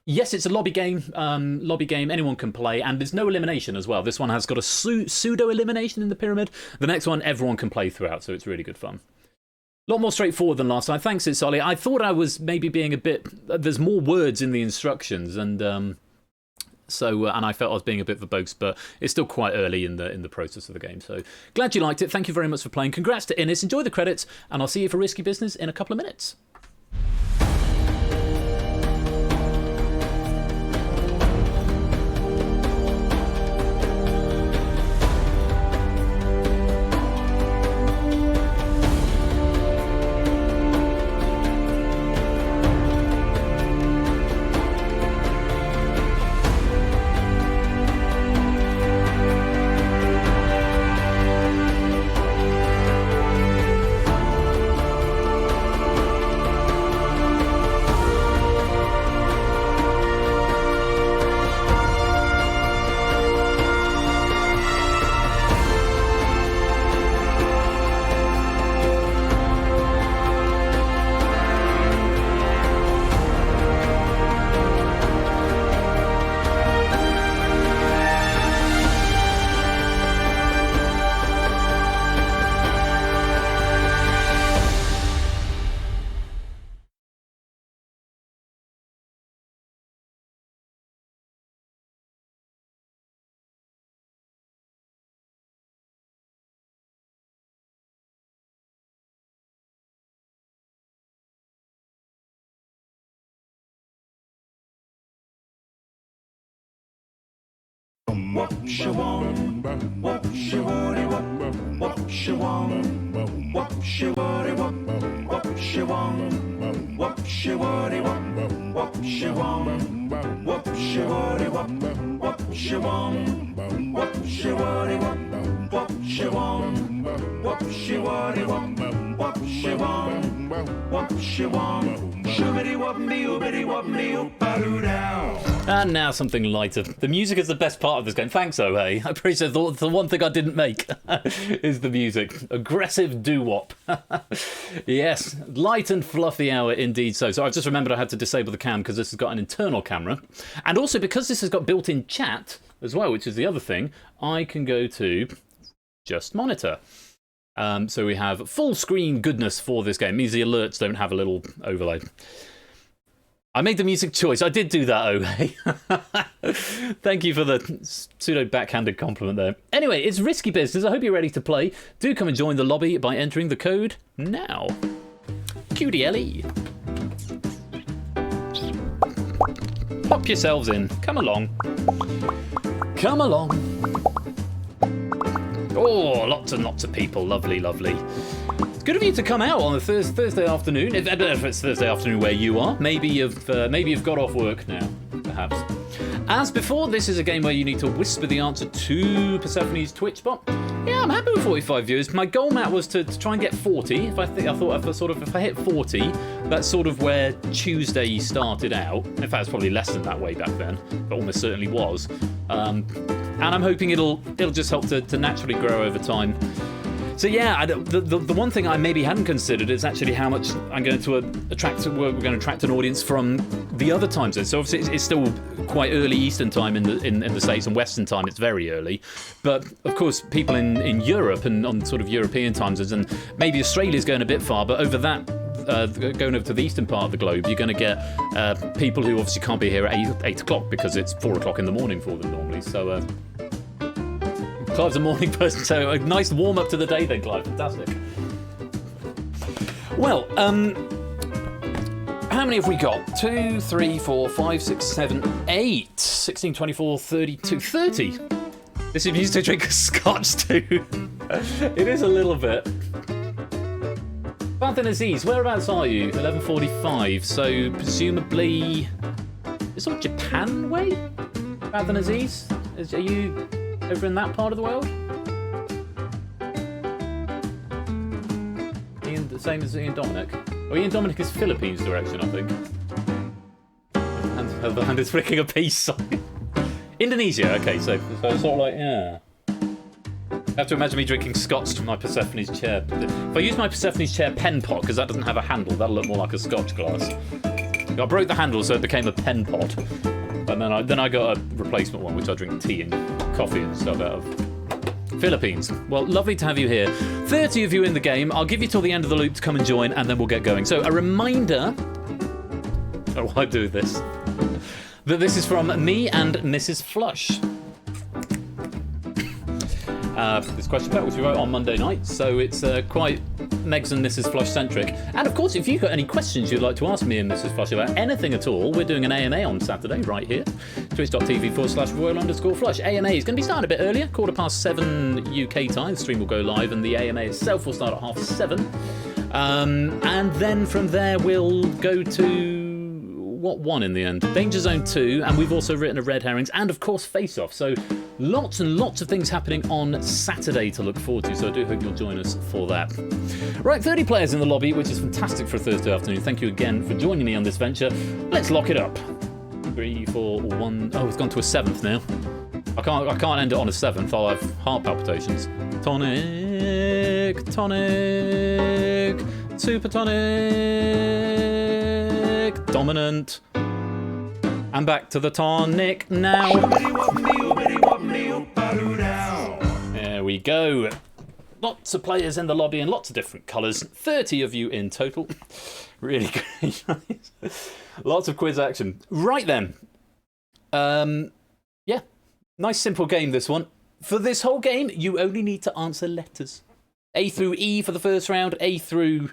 Yes, it's a lobby game. Anyone can play, and there's no elimination as well. This one has got a pseudo elimination in the pyramid. The next one, everyone can play throughout, so it's really good fun. A lot more straightforward than last time. Thanks, it's Ollie. I thought I was maybe being a bit. There's more words in the instructions, and so I felt I was being a bit verbose, but it's still quite early in the process of the game. So glad you liked it. Thank you very much for playing. Congrats to Innes. Enjoy the credits, and I'll see you for Risky Business in a couple of minutes. Wop shawam, wop shawari wop, wop shawam, wop shawari wop, wop shawam, wop shawari wop, wop shawam, wop shawari wop, wop shawam, wop shawari wop, wop shawam, wop shawari wop, wop shawam, wop shawam, shubidi wop me ubidi wop me uparu down. And now something lighter. The music is the best part of this game. Thanks, oh hey. I appreciate the one thing I didn't make is the music. Aggressive doo-wop. Yes, light and fluffy hour indeed so. So I just remembered I had to disable the cam because this has got an internal camera. And also because this has got built-in chat as well, which is the other thing, I can go to just monitor. So we have full screen goodness for this game. It means the alerts don't have a little overlay. I made the music choice. I did do that, oh hey. Thank you for the pseudo backhanded compliment there. Anyway, it's risky business. I hope you're ready to play. Do come and join the lobby by entering the code now. QDLE. Pop yourselves in. Come along. Come along. Oh, lots and lots of people. Lovely, lovely. It's good of you to come out on a Thursday afternoon. I don't know if it's Thursday afternoon where you are. Maybe you've got off work now, perhaps. As before, this is a game where you need to whisper the answer to Persephone's Twitch bot. Yeah, I'm happy with 45 viewers. My goal, Matt, was to try and get 40. If I hit 40, that's sort of where Tuesday started out. In fact, it's probably less than that way back then, but almost certainly was. And I'm hoping it'll just help to naturally grow over time. So yeah, the one thing I maybe hadn't considered is actually how much I'm going to attract. We're going to attract an audience from the other time zones. So obviously it's still quite early Eastern time in the States, and Western time it's very early. But of course, people in Europe and on sort of European time zones, and maybe Australia's going a bit far, but over that. Going over to the eastern part of the globe, you're going to get people who obviously can't be here at 8 o'clock because it's 4 o'clock in the morning for them normally. So Clive's a morning person, so a nice warm up to the day then, Clive. Fantastic. Well, how many have we got? 2, 3, 4, 5, 6, 7, 8, 16, 24, 32, 30. This is used to drink scotch too. It is a little bit. Bath and Aziz, whereabouts are you? 11:45, so presumably it's sort of Japan way? Bath and Aziz? Are you over in that part of the world? Ian, the same as Ian Dominic. Oh, Ian Dominic is Philippines direction, I think. And the other hand is flicking a peace sign. Indonesia, okay, so it's sort of like, yeah. I have to imagine me drinking scotch from my Persephone's chair. If I use my Persephone's chair pen pot, because that doesn't have a handle, that'll look more like a scotch glass. I broke the handle so it became a pen pot. And then I got a replacement one, which I drink tea and coffee and stuff out of. Philippines. Well, lovely to have you here. 30 of you in the game. I'll give you till the end of the loop to come and join, and then we'll get going. So a reminder... Oh, why do this? That this is from me and Mrs. Flush. This question paper, which we wrote on Monday night, so it's quite Megs and Mrs. Flush centric. And of course, if you've got any questions you'd like to ask me and Mrs. Flush about anything at all, we're doing an AMA on Saturday right here, twitch.tv/royal_flush. AMA is going to be starting a bit earlier, 7:15 UK time. The stream will go live, and the AMA itself will start at 7:30. And then from there we'll go to what one in the end? Danger Zone 2, and we've also written a Red Herrings, and of course Face Off. So lots and lots of things happening on Saturday to look forward to, so I do hope you'll join us for that. Right, 30 players in the lobby, which is fantastic for a Thursday afternoon. Thank you again for joining me on this venture. Let's lock it up. 3, 4, 1... Oh, it's gone to a 7th now. I can't end it on a 7th. I'll have heart palpitations. Tonic, tonic, super tonic, dominant. I'm back to the tonic now. There we go. Lots of players in the lobby in lots of different colours. 30 of you in total. Really great. Lots of quiz action. Right then. Yeah. Nice simple game, this one. For this whole game, you only need to answer letters. A through E for the first round, A through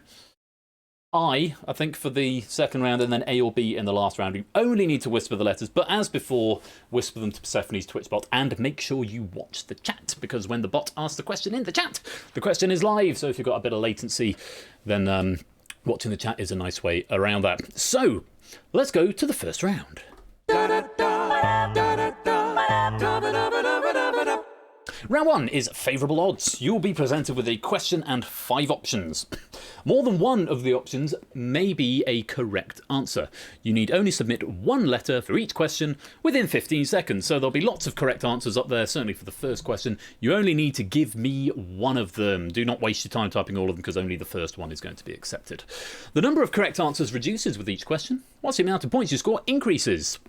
I think, for the second round, and then A or B in the last round. You only need to whisper the letters, but as before, whisper them to Persephone's Twitch bot, and make sure you watch the chat, because when the bot asks the question in the chat, the question is live, so if you've got a bit of latency, then watching the chat is a nice way around that. So, let's go to the first round. Round 1 is favourable odds. You will be presented with a question and 5 options. More than one of the options may be a correct answer. You need only submit one letter for each question within 15 seconds, so there'll be lots of correct answers up there, certainly for the first question. You only need to give me one of them. Do not waste your time typing all of them, because only the first one is going to be accepted. The number of correct answers reduces with each question, whilst the amount of points you score increases.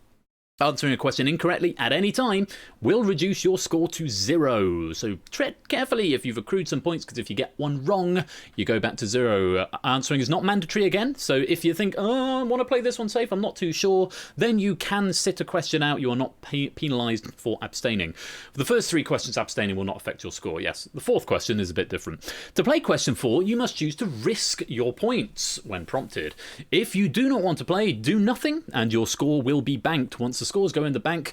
Answering a question incorrectly at any time will reduce your score to 0. So tread carefully if you've accrued some points, because if you get one wrong, you go back to 0. Answering is not mandatory again, so if you think, oh, I want to play this one safe, I'm not too sure, then you can sit a question out. You are not penalised for abstaining. For the first 3 questions, abstaining will not affect your score. Yes, the 4th question is a bit different. To play question 4, you must choose to risk your points when prompted. If you do not want to play, do nothing, and your score will be banked. Once the scores go in the bank,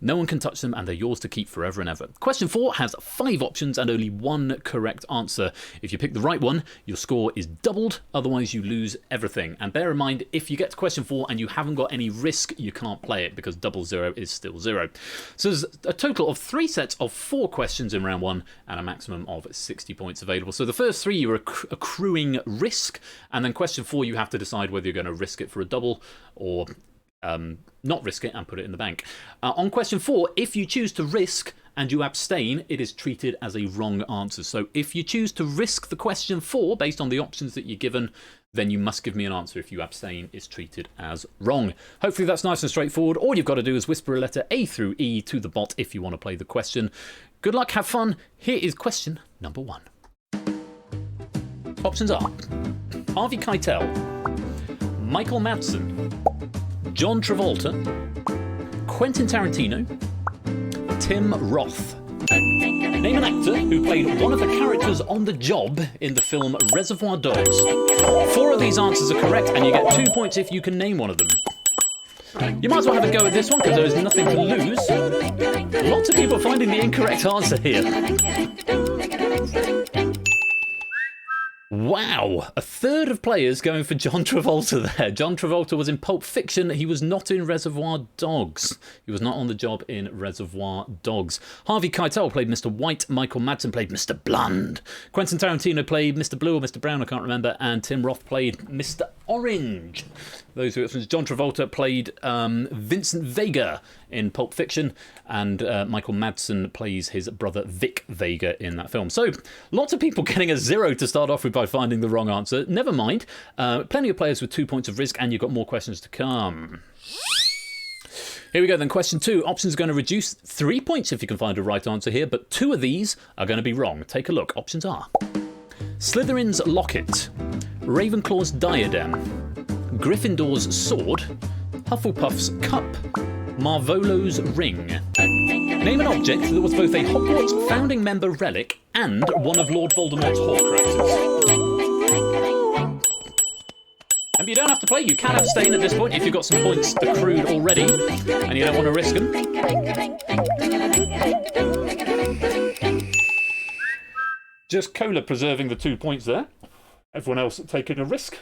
no one can touch them, and they're yours to keep forever and ever. Question 4 has 5 options and only 1 correct answer. If you pick the right one, your score is doubled, otherwise you lose everything. And bear in mind, if you get to question 4 and you haven't got any risk, you can't play it, because double 0 is still 0. So there's a total of 3 sets of 4 questions in round 1 and a maximum of 60 points available. So the first 3 you're accruing risk, and then question 4 you have to decide whether you're going to risk it for a double or not risk it and put it in the bank. On question 4, if you choose to risk and you abstain, it is treated as a wrong answer. So if you choose to risk the question 4 based on the options that you're given, then you must give me an answer. If you abstain, it's treated as wrong. Hopefully that's nice and straightforward. All you've got to do is whisper a letter A through E to the bot if you want to play the question. Good luck, have fun. Here is question number 1. Options are Harvey Keitel, Michael Madsen, John Travolta, Quentin Tarantino, Tim Roth. Name an actor who played one of the characters on The Job in the film Reservoir Dogs. 4 of these answers are correct, and you get 2 points if you can name one of them. You might as well have a go at this one, because there is nothing to lose. Lots of people finding the incorrect answer here. Wow, a third of players going for John Travolta there. John Travolta was in Pulp Fiction. He was not in Reservoir Dogs. He was not on The Job in Reservoir Dogs. Harvey Keitel played Mr. White. Michael Madsen played Mr. Blonde. Quentin Tarantino played Mr. Blue or Mr. Brown, I can't remember. And Tim Roth played Mr. Orange. Those who John Travolta played Vincent Vega in Pulp Fiction, and Michael Madsen plays his brother Vic Vega in that film. So lots of people getting a 0 to start off with by finding the wrong answer. Never mind. Plenty of players with 2 points of risk, and you've got more questions to come. Here we go then. Question 2. Options are going to reduce 3 points if you can find a right answer here, but 2 of these are going to be wrong. Take a look. Options are Slytherin's locket, Ravenclaw's diadem, Gryffindor's sword, Hufflepuff's cup, Marvolo's ring. Name an object that was both a Hogwarts founding member relic and one of Lord Voldemort's Horcruxes. And you don't have to play, you can abstain at this point if you've got some points accrued already and you don't want to risk them. Just Cola preserving the 2 points there. Everyone else taking a risk.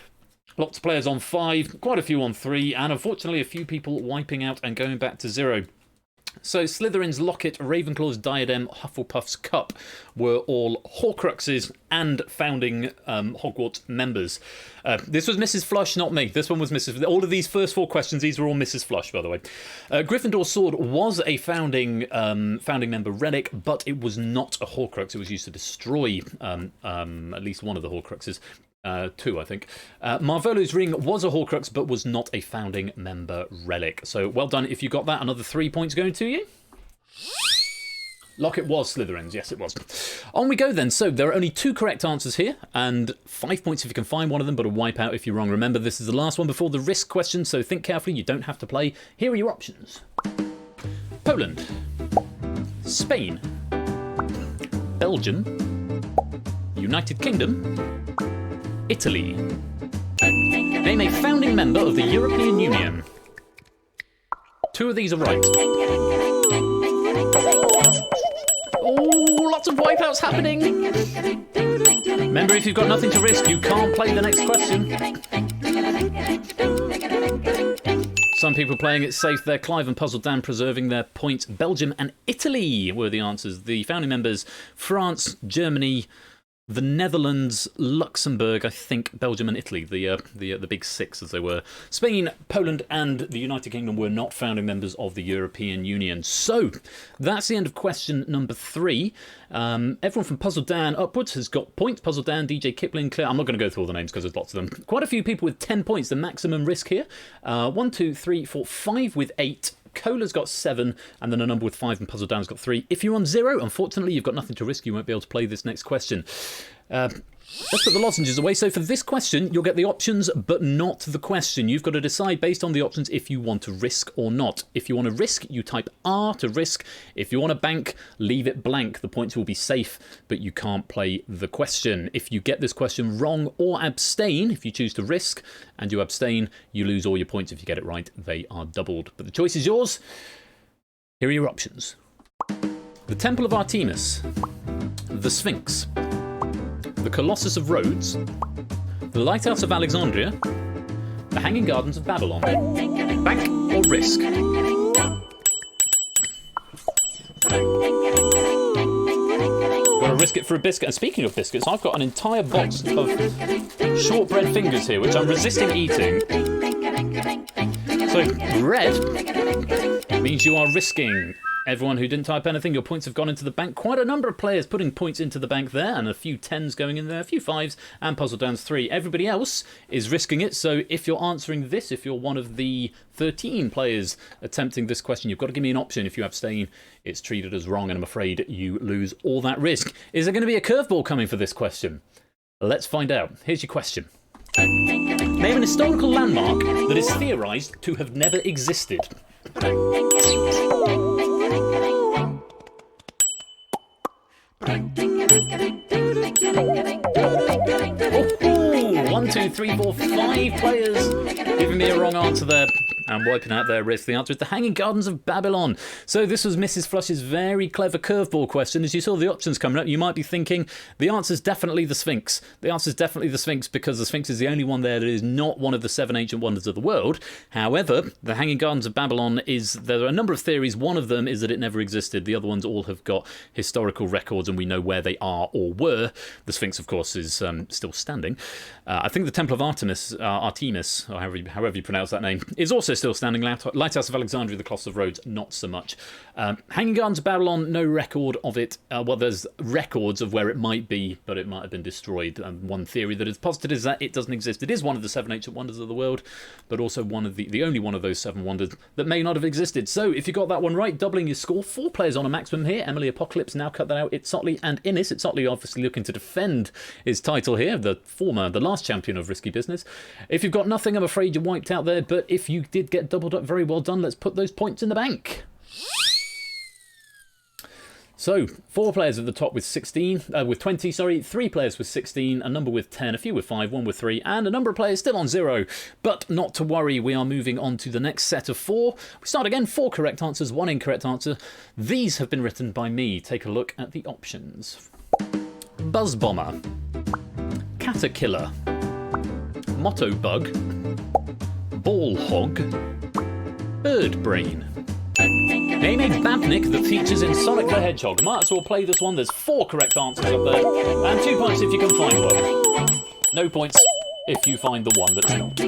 Lots of players on 5, quite a few on 3, and unfortunately a few people wiping out and going back to 0. So Slytherin's locket, Ravenclaw's diadem, Hufflepuff's cup were all Horcruxes and founding Hogwarts members. This was Mrs. Flush, not me. This one was Mrs. All of these first 4 questions, these were all Mrs. Flush, by the way. Gryffindor's sword was a founding member relic, but it was not a Horcrux. It was used to destroy at least one of the Horcruxes. 2, I think. Marvolo's ring was a Horcrux, but was not a founding member relic. So well done if you got that. Another 3 points going to you. Locket was Slytherin's, yes it was. On we go then. So there are only 2 correct answers here, and 5 points if you can find one of them, but a wipeout if you're wrong. Remember, this is the last one before the risk question, so think carefully, you don't have to play. Here are your options. Poland, Spain, Belgium, United Kingdom, Italy. Name a founding member of the European Union. 2 of these are right. Oh, lots of wipeouts happening. Remember, if you've got nothing to risk, you can't play the next question. Some people playing it safe there. Clive and Puzzle Dan preserving their points. Belgium and Italy were the answers. The founding members, France, Germany, the Netherlands, Luxembourg, I think, Belgium and Italy, the big 6 as they were. Spain, Poland and the United Kingdom were not founding members of the European Union. So, that's the end of question number 3. Everyone from Puzzle Dan upwards has got points. Puzzle Dan, DJ Kipling, Claire. I'm not going to go through all the names because there's lots of them. Quite a few people with 10 points, the maximum risk here. 1, 2, 3, 4, 5 with 8. Cola's got 7, and then a number with 5, and Puzzle Dan's got 3. If you're on 0, unfortunately, you've got nothing to risk. You won't be able to play this next question. Let's put the lozenges away. So for this question, you'll get the options, but not the question. You've got to decide based on the options if you want to risk or not. If you want to risk, you type R to risk. If you want to bank, leave it blank. The points will be safe, but you can't play the question. If you get this question wrong or abstain, if you choose to risk and you abstain, you lose all your points. If you get it right, they are doubled. But the choice is yours. Here are your options. The Temple of Artemis, the Sphinx, the Colossus of Rhodes, the Lighthouse of Alexandria, the Hanging Gardens of Babylon. Bank or risk? Gotta risk it for a biscuit. And speaking of biscuits, I've got an entire box of shortbread fingers here, which I'm resisting eating. So, red means you are risking. Everyone who didn't type anything, your points have gone into the bank. Quite a number of players putting points into the bank there, and a few 10s going in there, a few 5s, and Puzzle Dan's 3. Everybody else is risking it, so if you're answering this, if you're one of the 13 players attempting this question, you've got to give me an option. If you abstain, it's treated as wrong, and I'm afraid you lose all that risk. Is there going to be a curveball coming for this question? Let's find out. Here's your question. Name an historical landmark that is theorised to have never existed. Oh, 1, 2, 3, 4, 5 players giving me a wrong answer there and wiping out their risk. The answer is the Hanging Gardens of Babylon. So this was Mrs. Flush's very clever curveball question. As you saw the options coming up, you might be thinking the answer is definitely the Sphinx. The answer is definitely the Sphinx because the Sphinx is the only one there that is not one of the 7 ancient wonders of the world. However, the Hanging Gardens of Babylon there are a number of theories. One of them is that it never existed. The other ones all have got historical records and we know where they are or were. The Sphinx, of course, is still standing. I think the Temple of Artemis, or however you pronounce that name, is also still standing. Lighthouse of Alexandria, the Colossus of Rhodes, not so much. Hanging Gardens of Babylon, no record of it. Well, there's records of where it might be, but it might have been destroyed. One theory that is posited is that it doesn't exist. It is one of the 7 ancient wonders of the world, but also one of the only one of those 7 wonders that may not have existed. So if you got that one right, doubling your score. 4 players on a maximum here. Emily Apocalypse, now cut that out. Itzotli and Innis. Itzotli obviously looking to defend his title here, the last champion of Risky Business. If you've got nothing, I'm afraid you're wiped out there, but if you did get doubled up, very well done. Let's put those points in the bank. So, 4 players at the top with 20, 3 players with 16, a number with 10, a few with 5, 1 with 3, and a number of players still on 0. But not to worry, we are moving on to the next set of 4. We start again, 4 correct answers, 1 incorrect answer. These have been written by me. Take a look at the options. Buzz Bomber, Caterkiller, Motto Bug, Ball Hog, Bird Brain. Name a Babnik that features in Sonic the Hedgehog. Might as well play this one. There's 4 correct answers up there. And 2 points if you can find one. No points if you find the one that's not.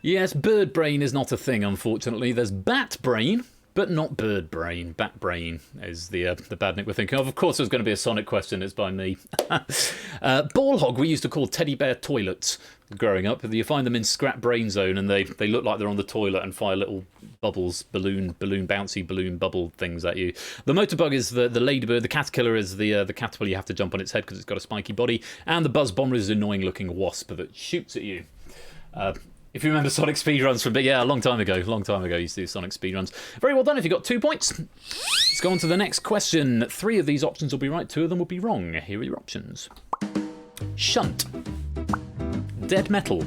Yes, Bird Brain is not a thing, unfortunately. There's Bat Brain, but not Bird Brain. Bat Brain is the badnik we're thinking of. Of course, there's going to be a Sonic question. It's by me. Ball Hog we used to call teddy bear toilets growing up. You find them in Scrap Brain Zone, and they look like they're on the toilet and fire little bubbles, bouncy balloon bubble things at you. The Motorbug is the ladybird. The Caterkiller is the caterpillar you have to jump on its head because it's got a spiky body. And the Buzz Bomber is an annoying looking wasp that shoots at you. If you remember Sonic speedruns from, but yeah, a long time ago, you used to do Sonic speedruns. Very well done if you got 2 points. Let's go on to the next question. 3 of these options will be right, 2 of them will be wrong. Here are your options. Shunt, Dead Metal,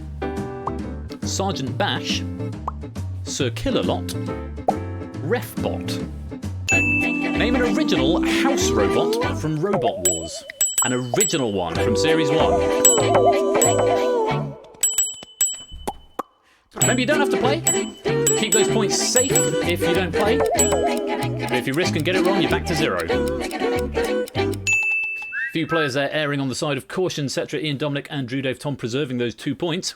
Sergeant Bash, Sir Killalot, Refbot. Name an original house robot from Robot Wars. An original one from Series 1. Remember, you don't have to play. Keep those points safe if you don't play. But if you risk and get it wrong, you're back to 0. Few players there erring on the side of caution. Cetra, Ian, Dominic, and Drew Dave Tom preserving those 2 points.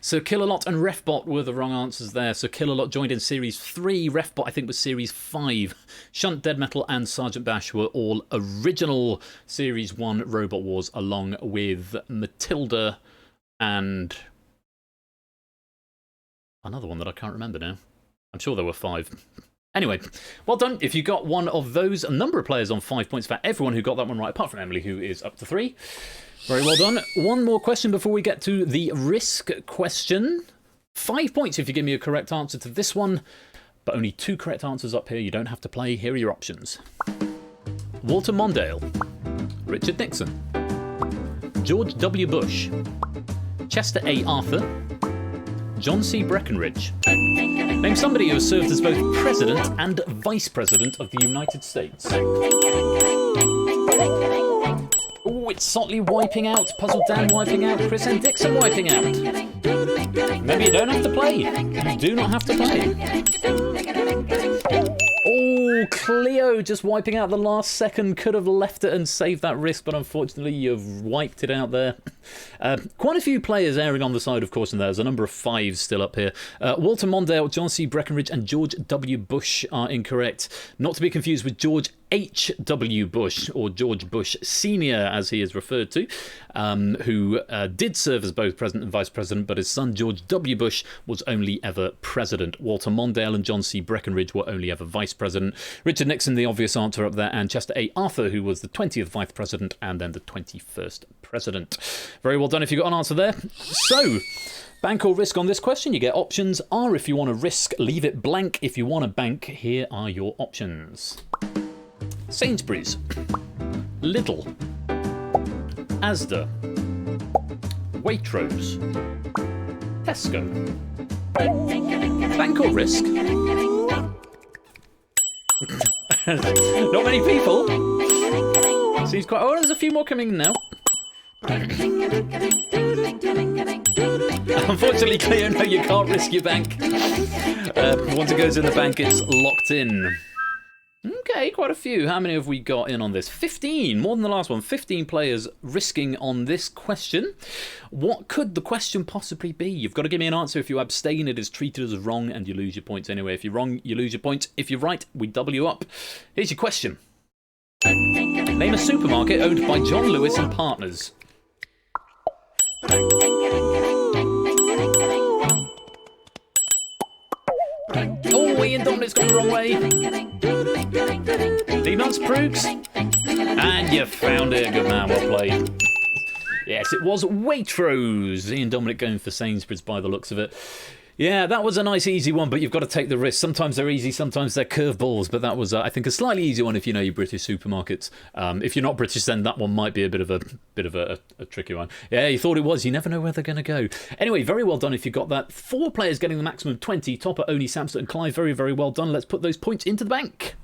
Sir Killalot and Refbot were the wrong answers there. Sir Killalot joined in Series 3. Refbot, I think, was Series 5. Shunt, Dead Metal, and Sergeant Bash were all original Series 1 Robot Wars, along with Matilda and another one that I can't remember now. I'm sure there were 5. Anyway, well done. If you got one of those, a number of players on 5 points for everyone who got that one right, apart from Emily, who is up to 3. Very well done. One more question before we get to the risk question. 5 points if you give me a correct answer to this one, but only 2 correct answers up here. You don't have to play. Here are your options. Walter Mondale, Richard Nixon, George W. Bush, Chester A. Arthur, John C. Breckinridge. Name somebody who has served as both President and Vice President of the United States. Oh, it's Sotley wiping out, Puzzle Dan wiping out, Chris and Dixon wiping out. Maybe you don't have to play. You do not have to play. Oh, Cleo just wiping out the last second. Could have left it and saved that risk, but unfortunately you've wiped it out there. Quite a few players erring on the side of caution there. There's a number of 5s still up here. Walter Mondale, John C. Breckinridge, and George W. Bush are incorrect. Not to be confused with George H.W. Bush, or George Bush Sr., as he is referred to, who did serve as both President and Vice President, but his son George W. Bush was only ever President. Walter Mondale and John C. Breckinridge were only ever Vice President. Richard Nixon, the obvious answer up there, and Chester A. Arthur, who was the 20th Vice President and then the 21st President. Very well done if you got an answer there. So, bank or risk on this question? You get options are if you want to risk, leave it blank. If you want to bank, here are your options. Sainsbury's, Lidl, Asda, Waitrose, Tesco. Bank or risk? Not many people. Seems quite. Oh, there's a few more coming in now. Unfortunately, Cleo, no, you can't risk your bank. Once it goes in the bank, it's locked in. Okay, quite a few. How many have we got in on this? 15, more than the last one. 15 players risking on this question. What could the question possibly be? You've got to give me an answer. If you abstain, it is treated as wrong and you lose your points anyway. If you're wrong, you lose your points. If you're right, we double you up. Here's your question. Name a supermarket owned by John Lewis and Partners. Oh, Ian Dominic's gone the wrong way. D-Nuts, Proogs. And you found it. Good man, well played. Yes, it was Waitrose. Ian Dominic going for Sainsbury's by the looks of it. Yeah, that was a nice easy one, but you've got to take the risk. Sometimes they're easy, sometimes they're curveballs, but that was, I think, a slightly easier one if you know your British supermarkets. If you're not British, then that one might be a bit of a tricky one. Yeah, you thought it was. You never know where they're going to go. Anyway, very well done if you got that. 4 players getting the maximum 20. Topper, Oni, Samson, and Clive. Very, very well done. Let's put those points into the bank.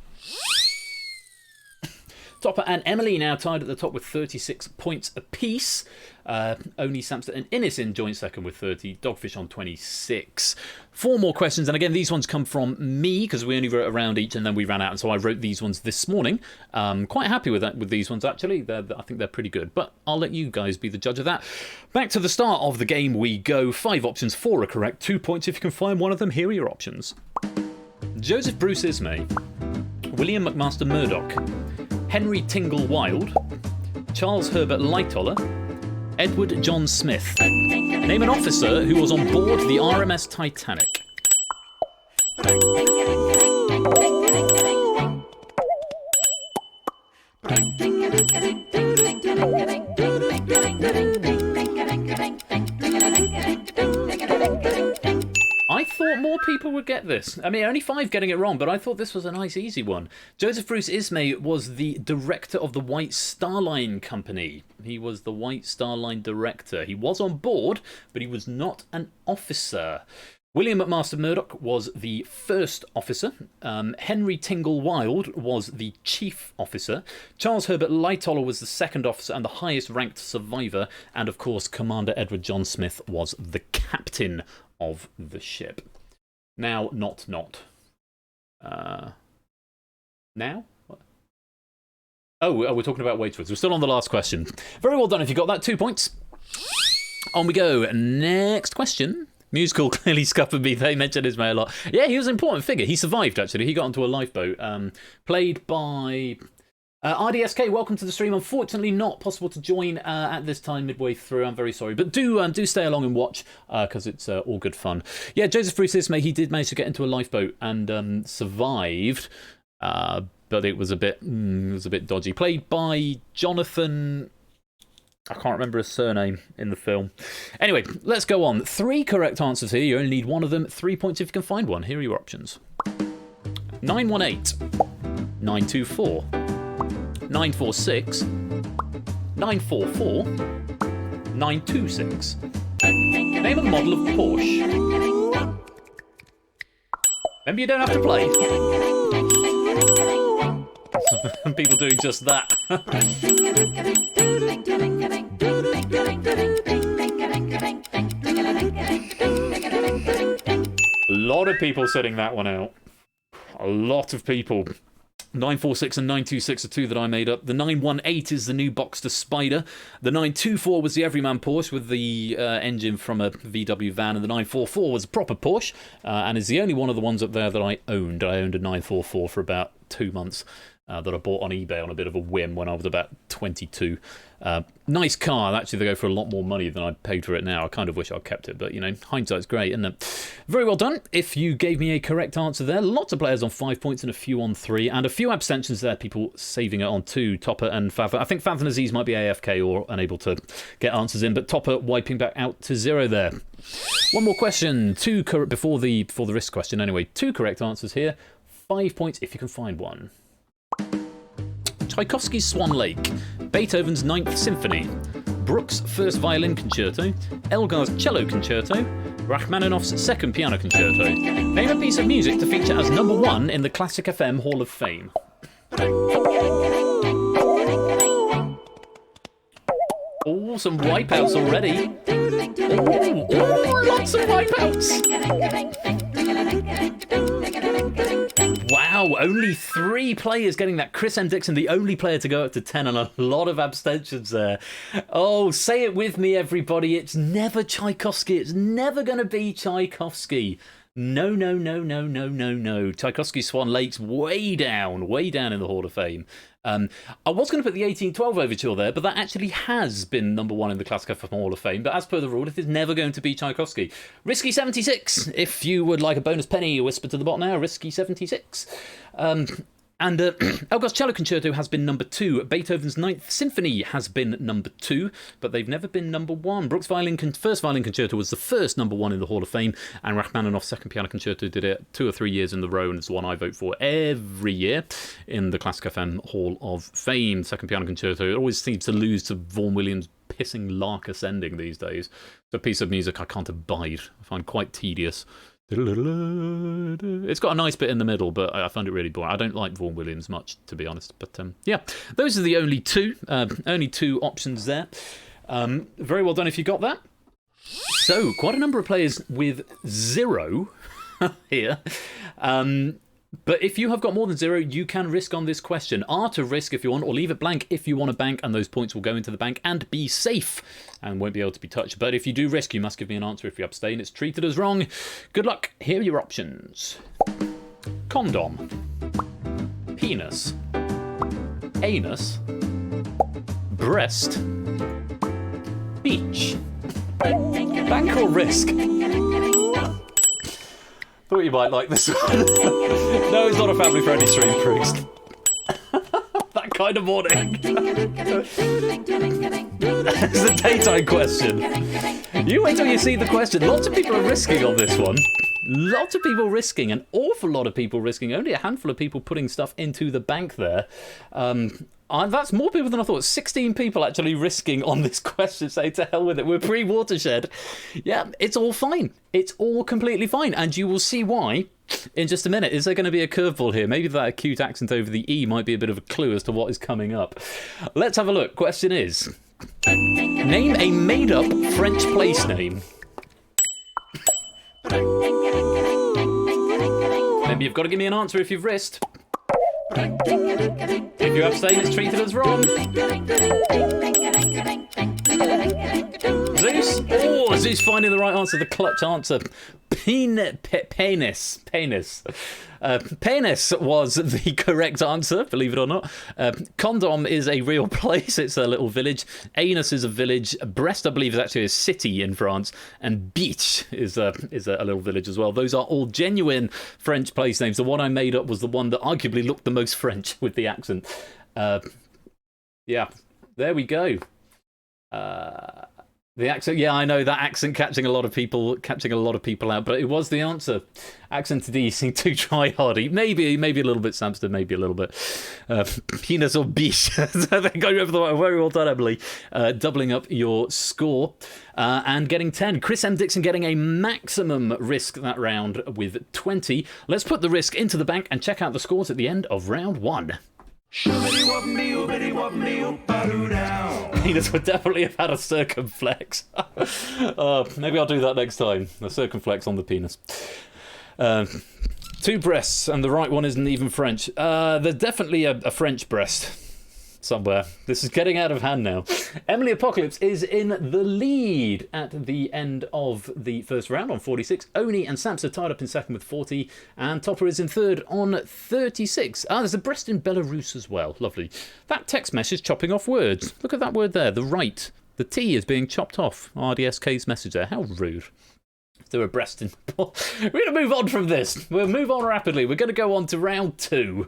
Topper and Emily now tied at the top with 36 points apiece. Oni, Samson, and Innes in joint second with 30. Dogfish on 26. 4 more questions, and again, these ones come from me because we only wrote a round each and then we ran out, and so I wrote these ones this morning. Quite happy with that, with these ones actually. I think they're pretty good, but I'll let you guys be the judge of that. Back to the start of the game we go. 5 options, 4 are correct. 2 points if you can find one of them. Here are your options. Joseph Bruce Ismay, William McMaster Murdoch, Henry Tingle Wilde, Charles Herbert Lightoller, Edward John Smith. Name an officer who was on board the RMS Titanic. get this. I mean, only 5 getting it wrong, but I thought this was a nice, easy one. Joseph Bruce Ismay was the director of the White Star Line Company. He was the White Star Line director. He was on board, but he was not an officer. William McMaster Murdoch was the first officer. Henry Tingle Wild was the chief officer. Charles Herbert Lightoller was the second officer and the highest ranked survivor. And of course, Commander Edward John Smith was the captain of the ship. Now, not. Now? What? Oh, we're talking about Waitress. We're still on the last question. Very well done if you got that. 2 points. On we go. Next question. Musical clearly scuppered me. They mentioned Ismay a lot. Yeah, he was an important figure. He survived, actually. He got onto a lifeboat. Played by RDSK. Welcome to the stream. Unfortunately, not possible to join at this time midway through. I'm very sorry. But do stay along and watch because it's all good fun. Yeah, Joseph Bruce Ismay, he did manage to get into a lifeboat and survived. But it was a bit dodgy. Played by Jonathan... I can't remember his surname in the film. Anyway, let's go on. 3 correct answers here. You only need one of them. 3 points if you can find one. Here are your options. 918, 924, 946, 944, 926. Name a model of Porsche. Remember, you don't have to play. People doing just that. A lot of people setting that one out. A lot of people. 946 and 926 are 2 that I made up. The 918 is the new Boxster Spider. The 924 was the Everyman Porsche with the engine from a VW van. And the 944 was a proper Porsche and is the only one of the ones up there that I owned. I owned a 944 for about 2 months. That I bought on eBay on a bit of a whim when I was about 22. Nice car. Actually, they go for a lot more money than I paid for it now. I kind of wish I'd kept it, but, you know, hindsight's great, isn't it? Very well done. If you gave me a correct answer there, lots of players on 5 points and a few on 3, and a few abstentions there, people saving it on 2, Topper and Fav. I think Fav and Aziz might be AFK or unable to get answers in, but Topper wiping back out to 0 there. One more question. 2 before the risk question, anyway. 2 correct answers here. 5 points if you can find one. Tchaikovsky's Swan Lake, Beethoven's Ninth Symphony, Bruch's First Violin Concerto, Elgar's Cello Concerto, Rachmaninoff's Second Piano Concerto. Name a piece of music to feature as #1 in the Classic FM Hall of Fame. Oh, some wipeouts already. Oh, lots of wipeouts. Wow, only 3 players getting that. Chris M. Dixon, the only player to go up to 10, and a lot of abstentions there. Oh, say it with me, everybody. It's never Tchaikovsky. It's never going to be Tchaikovsky. No. Tchaikovsky's Swan Lake's way down in the Hall of Fame. I was going to put the 1812 Overture there, but that actually has been #1 in the Classic FM Hall of Fame. But as per the rule, it is never going to be Tchaikovsky. Risky 76. If you would like a bonus penny, whisper to the bot now. Risky 76. And Elgar's Cello Concerto has been #2. Beethoven's Ninth Symphony has been #2, but they've never been #1. Bruch's First Violin Concerto was the first #1 in the Hall of Fame, and Rachmaninoff's Second Piano Concerto did it 2 or 3 years in a row, and it's the one I vote for every year in the Classic FM Hall of Fame. Second Piano Concerto. It always seems to lose to Vaughan Williams' pissing lark ascending these days. It's a piece of music I can't abide. I find quite tedious. It's got a nice bit in the middle, but I find it really boring. I don't like Vaughan Williams much, to be honest. But yeah, those are the only 2 options there. Very well done if you got that. So, quite a number of players with 0 here. But if you have got more than 0, you can risk on this question. R to risk if you want, or leave it blank if you want to bank, and those points will go into the bank and be safe and won't be able to be touched. But if you do risk, you must give me an answer. If you abstain, it's treated as wrong. Good luck. Here are your options. Condom, penis, anus, breast, beach. Bank or risk? Thought you might like this one. No, it's not a family-friendly stream, Priest. That kind of morning. It's a daytime question. You wait till you see the question. Lots of people are risking on this one. Lots of people risking, an awful lot of people risking. Only a handful of people putting stuff into the bank there. That's more people than I thought. 16 people actually risking on this question. Say to hell with it. We're pre-watershed. Yeah, it's all fine. It's all completely fine. And you will see why in just a minute. Is there going to be a curveball here? Maybe that acute accent over the E might be a bit of a clue as to what is coming up. Let's have a look. Question is, name a made-up French place name. Maybe you've got to give me an answer if you've risked. If you abstain, it's treated as wrong. Zeus? Oh, Zeus finding the right answer, the clutch answer. Penis. Penis was the correct answer, believe it or not. Condom is a real place. It's a little village. Anus is a village. Brest, I believe, is actually a city in France. And Beach is a little village as well. Those are all genuine French place names. The one I made up was the one that arguably looked the most French with the accent. Yeah, there we go. The accent, yeah, I know that accent catching a lot of people out, but it was the answer. Accent D seemed too try hardy. Maybe a little bit Samster, maybe a little bit penis or biche. So they go over the line. Very well done, Emily. Doubling up your score and getting 10. Chris M. Dixon getting a maximum risk that round with 20. Let's put the risk into the bank and check out the scores at the end of round 1. Penis would definitely have had a circumflex. Maybe I'll do that next time. A circumflex on the penis. 2 breasts, and the right one isn't even French. There's definitely a French breast somewhere. This is getting out of hand now. Emily Apocalypse is in the lead at the end of the first round on 46. Oni and Samsa tied up in second with 40. And Topper is in third on 36. There's a breast in Belarus as well. Lovely. That text message chopping off words. Look at that word there, the right. The T is being chopped off. RDSK's message there. How rude. There are breasts in... We're going to move on from this. We'll move on rapidly. We're going to go on to round 2.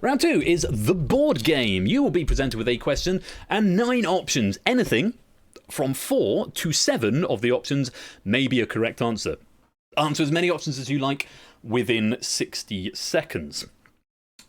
Round 2 is the board game. You will be presented with a question and 9 options. Anything from 4 to 7 of the options may be a correct answer. Answer as many options as you like within 60 seconds.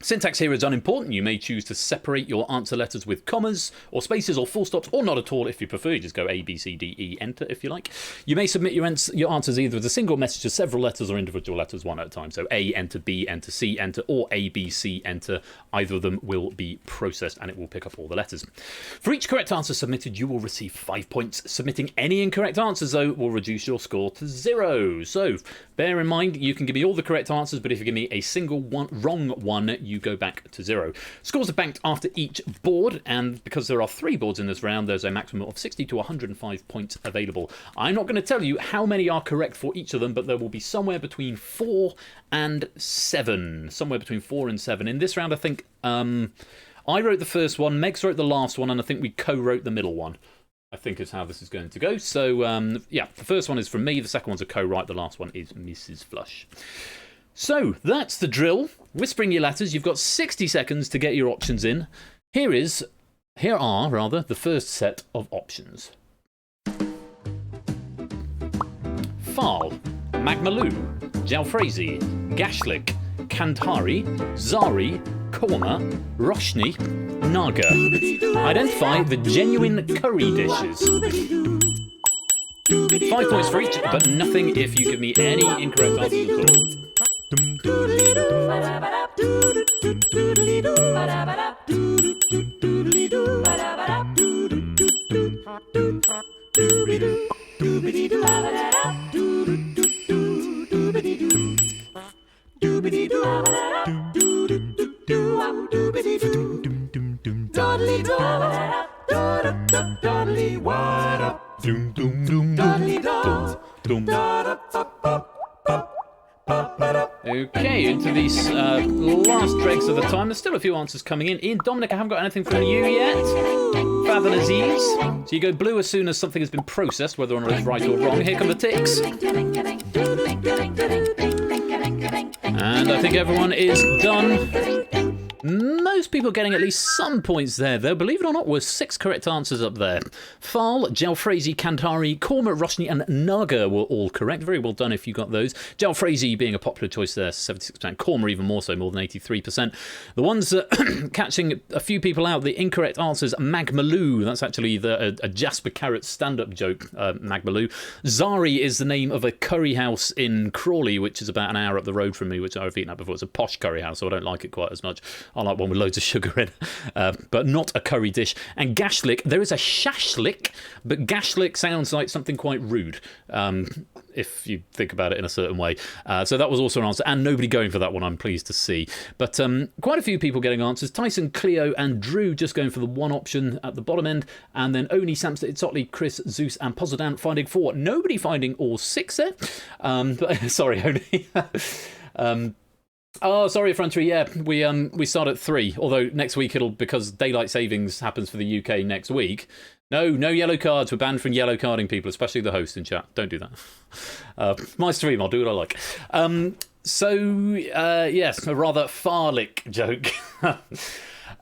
Syntax here is unimportant. You may choose to separate your answer letters with commas or spaces or full stops, or not at all if you prefer. You just go A, B, C, D, E, enter if you like. You may submit your answers either as a single message, as several letters, or individual letters one at a time. So A, enter, B, enter, C, enter, or A, B, C, enter. Either of them will be processed and it will pick up all the letters. For each correct answer submitted, you will receive 5 points. Submitting any incorrect answers, though, will reduce your score to 0. So bear in mind, you can give me all the correct answers, but if you give me a single wrong one, you go back to 0. Scores are banked after each board, and because there are 3 boards in this round, there's a maximum of 60 to 105 points available. I'm not going to tell you how many are correct for each of them, but there will be somewhere between 4 and 7. Somewhere between 4 and 7. In this round, I think I wrote the first one, Megs wrote the last one, and I think we co-wrote the middle one. I think is how this is going to go. So, yeah, the first one is from me, the second one's a co-write, the last one is Mrs. Flush. So, that's the drill. Whispering your letters. You've got 60 seconds to get your options in. Here are the first set of options. Farl, Magmaloo, Jalfrezi, Gashlik, Kandhari, Zari, Korma, Roshni, Naga. Identify the genuine curry dishes. 5 points for each, but nothing if you give me any incorrect answers at all. Okay, into these last dregs of the time. There's still a few answers coming in. Ian Dominic, I haven't got anything from you yet. Fathom Aziz. So you go blue as soon as something has been processed, whether or not it's right or wrong. Here come the ticks. And I think everyone is done. most people getting at least some points there, though. Believe it or not, with 6 correct answers up there. Fal, Jalfrezi, Kantari, Korma, Roshni and Naga were all correct. Very well done if you got those. Jalfrezi being a popular choice there, 76%. Korma even more so, more than 83%. The ones that catching a few people out, the incorrect answers, Magmaloo. That's actually a Jasper Carrot stand-up joke, Magmaloo. Zari is the name of a curry house in Crawley, which is about an hour up the road from me, which I've eaten at before. It's a posh curry house, so I don't like it quite as much. I like one with loads of sugar in, but not a curry dish. And gashlik, there is a shashlik, but gashlik sounds like something quite rude, if you think about it in a certain way. So that was also an answer, and nobody going for that one, I'm pleased to see. But quite a few people getting answers. Tyson, Cleo and Drew just going for the one option at the bottom end, and then Oni, Samson, Itzotli, Chris, Zeus and Puzzledan finding 4. Nobody finding all 6 there. But, sorry, Oni. Oh, sorry, Frontier. Yeah, we start at 3. Although next week because daylight savings happens for the UK next week. No yellow cards. We're banned from yellow carding people, especially the host in chat. Don't do that. My stream. I'll do what I like. Yes, a rather Farlick joke.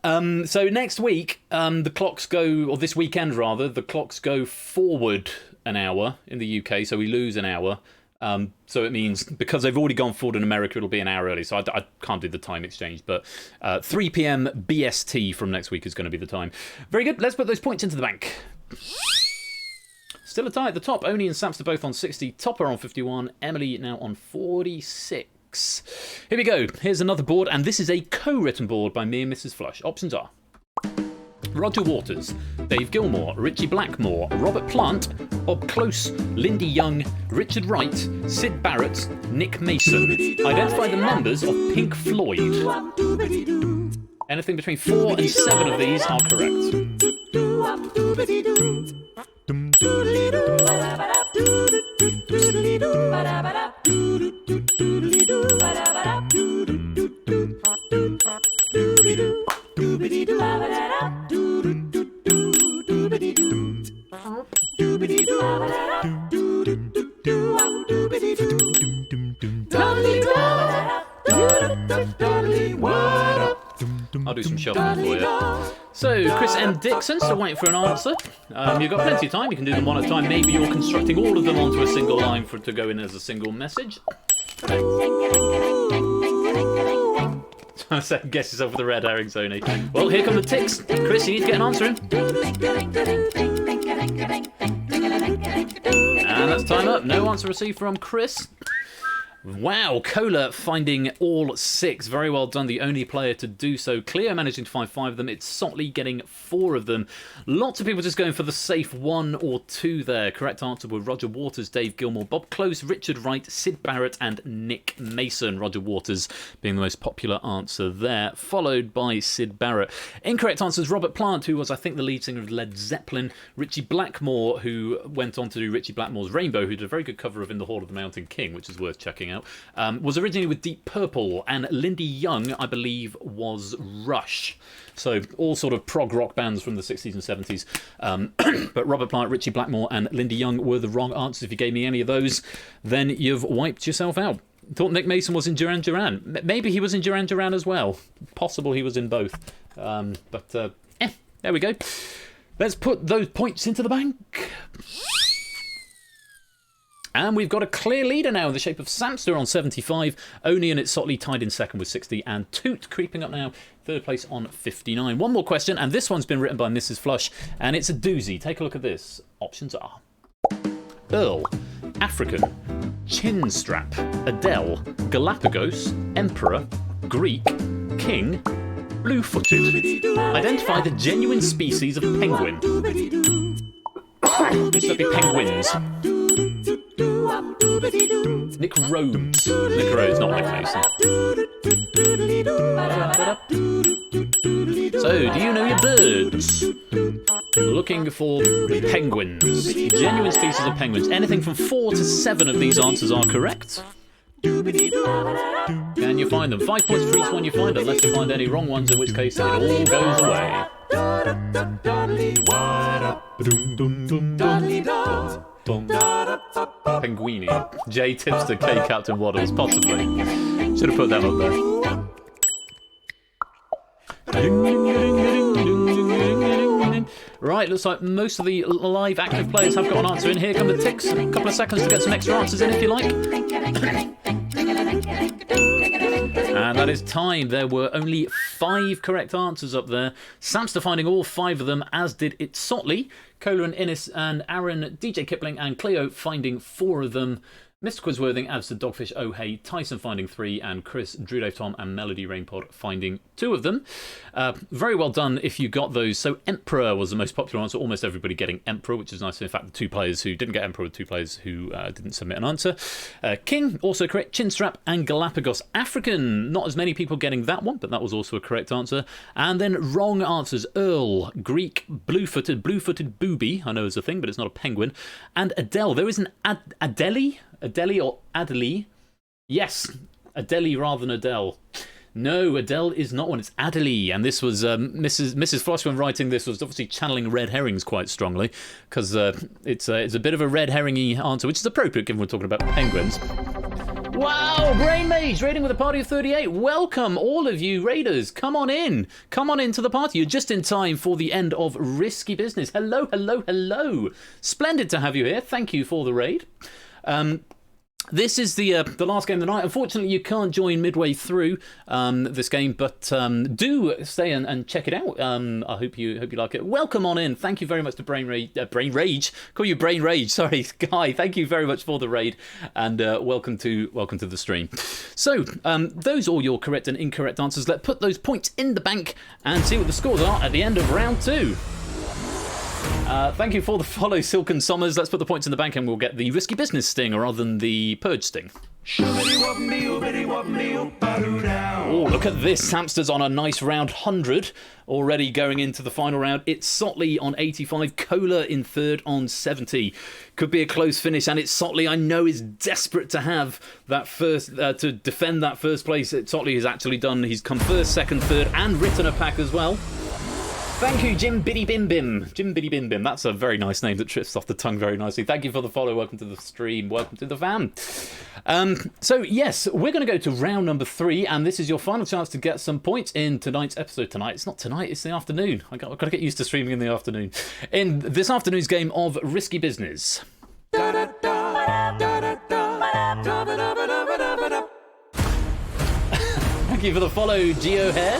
So next week, the clocks go, or this weekend rather, the clocks go forward an hour in the UK, so we lose an hour. So it means, because they've already gone forward in America, it'll be an hour early, so I can't do the time exchange, but 3 p.m. BST from next week is going to be the time. Very good, let's put those points into the bank. Still a tie at the top. Oni and Samster both on 60, Topper on 51, Emily now on 46. Here we go, here's another board, and this is a co-written board by me and Mrs. Flush. Options are Roger Waters, Dave Gilmore, Richie Blackmore, Robert Plant, Bob Close, Lindy Young, Richard Wright, Sid Barrett, Nick Mason. Identify the members of Pink Floyd. Anything between 4 and 7 of these are correct. I'll do some shuffling for you. So, Chris M. Dixon, still waiting for an answer. You've got plenty of time, you can do them one at a time. Maybe you're constructing all of them onto a single line for it to go in as a single message. Guess yourself with the red herring, Sony. Well, here come the ticks. Chris, you need to get an answer in. And that's time up. No answer received from Chris. Wow, Cola finding all 6. Very well done, the only player to do so. Cleo managing to find 5 of them. It's Sotley getting 4 of them. Lots of people just going for the safe 1 or 2 there. Correct answer were Roger Waters, Dave Gilmore, Bob Close, Richard Wright, Sid Barrett and Nick Mason. Roger Waters being the most popular answer there, followed by Sid Barrett. Incorrect answers, Robert Plant, who was, I think, the lead singer of Led Zeppelin. Richie Blackmore, who went on to do Richie Blackmore's Rainbow, who did a very good cover of In the Hall of the Mountain King, which is worth checking out. Was originally with Deep Purple, and Lindy Young, I believe, was Rush. So all sort of prog rock bands from the 60s and 70s. But Robert Plant, Richie Blackmore and Lindy Young were the wrong answers. If you gave me any of those, then you've wiped yourself out. Thought Nick Mason was in Duran Duran. Maybe he was in Duran Duran as well. Possible he was in both. There we go. Let's put those points into the bank. And we've got a clear leader now in the shape of Samster on 75, Oni and Itzotli tied in second with 60, and Toot creeping up now, third place on 59. One more question, and this one's been written by Mrs. Flush, and it's a doozy. Take a look at this. Options are Earl, African, Chin Strap, Adele, Galapagos, Emperor, Greek, King, Blue-footed. Identify the genuine species of penguin. This would be penguins. Nick Rhodes. Nick Rhodes, not Nick Mason. So, do you know your birds? Looking for penguins. Genuine species of penguins. Anything from 4 to 7 of these answers are correct. Can you find them? 5 points for each one you find, unless you find any wrong ones, in which case it all goes away. Penguini. J Tipster, K Captain Waddles, possibly. Should have put that up there. Right, looks like most of the live active players have got an answer in. Here come the ticks. A couple of seconds to get some extra answers in if you like. And that is time. There were only 5 correct answers up there. Samster finding all 5 of them, as did It's Sotley. Colin, Innes and Aaron, DJ Kipling and Cleo finding 4 of them. Mr. Quizworthing, as the Dogfish O'Hay, Tyson finding 3, and Chris, Drew Dave Tom, and Melody Rainpod finding 2 of them. Very well done if you got those. So Emperor was the most popular answer, almost everybody getting Emperor, which is nice. In fact, the 2 players who didn't get Emperor were 2 players who didn't submit an answer. King, also correct. Chinstrap and Galapagos. African, not as many people getting that one, but that was also a correct answer. And then wrong answers. Earl, Greek, blue-footed booby, I know is a thing, but it's not a penguin. And Adele. There is an Adele? Adele or Adele? Yes, Adele rather than Adele. No, Adele is not one. It's Adele, and this was Mrs. Flosh when writing this was obviously channeling red herrings quite strongly because it's a bit of a red herringy answer, which is appropriate given we're talking about penguins. Wow, Brain Mage raiding with a party of 38. Welcome, all of you raiders. Come on in. Come on into the party. You're just in time for the end of Risky Business. Hello, hello, hello. Splendid to have you here. Thank you for the raid. This is the last game of the night. Unfortunately, you can't join midway through this game, but do stay and check it out. I hope you like it. Welcome on in. Thank you very much to Brain Rage. Call you Brain Rage. Sorry, Guy. Thank you very much for the raid, and welcome to the stream. So those are all your correct and incorrect answers. Let's put those points in the bank and see what the scores are at the end of round 2. Thank you for the follow, Silken Sommers. Let's put the points in the bank and we'll get the Risky Business sting rather than the Purge sting. Oh, look at this. Hamster's on a nice round 100 already going into the final round. It's Sotley on 85, Kohler in third on 70. Could be a close finish, and it's Sotley I know is desperate to have that first, to defend that first place. Sotley has actually done, he's come first, second, third, and written a pack as well. Thank you, Jim Biddy Bim Bim. Jim Biddy Bim Bim. That's a very nice name that trips off the tongue very nicely. Thank you for the follow. Welcome to the stream. Welcome to the fam. So, yes, we're going to go to round number 3, and this is your final chance to get some points in tonight's episode. Tonight, it's not tonight, it's the afternoon. I've got to get used to streaming in the afternoon. In this afternoon's game of Risky Business. Thank you for the follow, Geo Hair.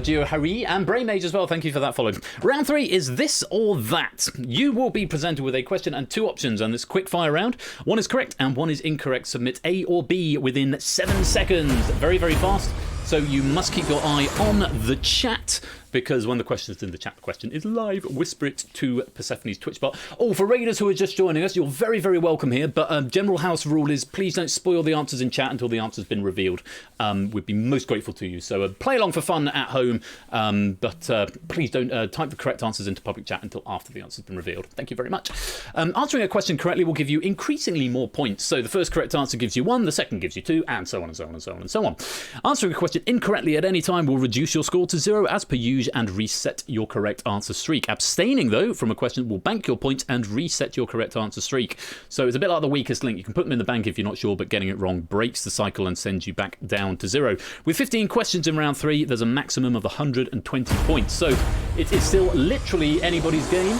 Geo Harry and Brain Mage as well. Thank you for that follow. Round 3 is this or that. You will be presented with a question and 2 options on this quick fire round. 1 is correct and 1 is incorrect. Submit A or B within 7 seconds. Very, very fast. So you must keep your eye on the chat, because when the question is in the chat, the question is live. Whisper it to Persephone's Twitch bot. Oh, for raiders who are just joining us, you're very, very welcome here. But general house rule is please don't spoil the answers in chat until the answer's been revealed. We'd be most grateful to you. So play along for fun at home, but please don't type the correct answers into public chat until after the answer's been revealed. Thank you very much. Answering a question correctly will give you increasingly more points. So the first correct answer gives you 1, the second gives you 2, and so on and so on and so on and so on. Answering a question incorrectly at any time will reduce your score to 0 as per usual and reset your correct answer streak. Abstaining, though, from a question will bank your points and reset your correct answer streak. So it's a bit like the weakest link. You can put them in the bank if you're not sure, but getting it wrong breaks the cycle and sends you back down to 0. With 15 questions in round 3, there's a maximum of 120 points. So it is still literally anybody's game.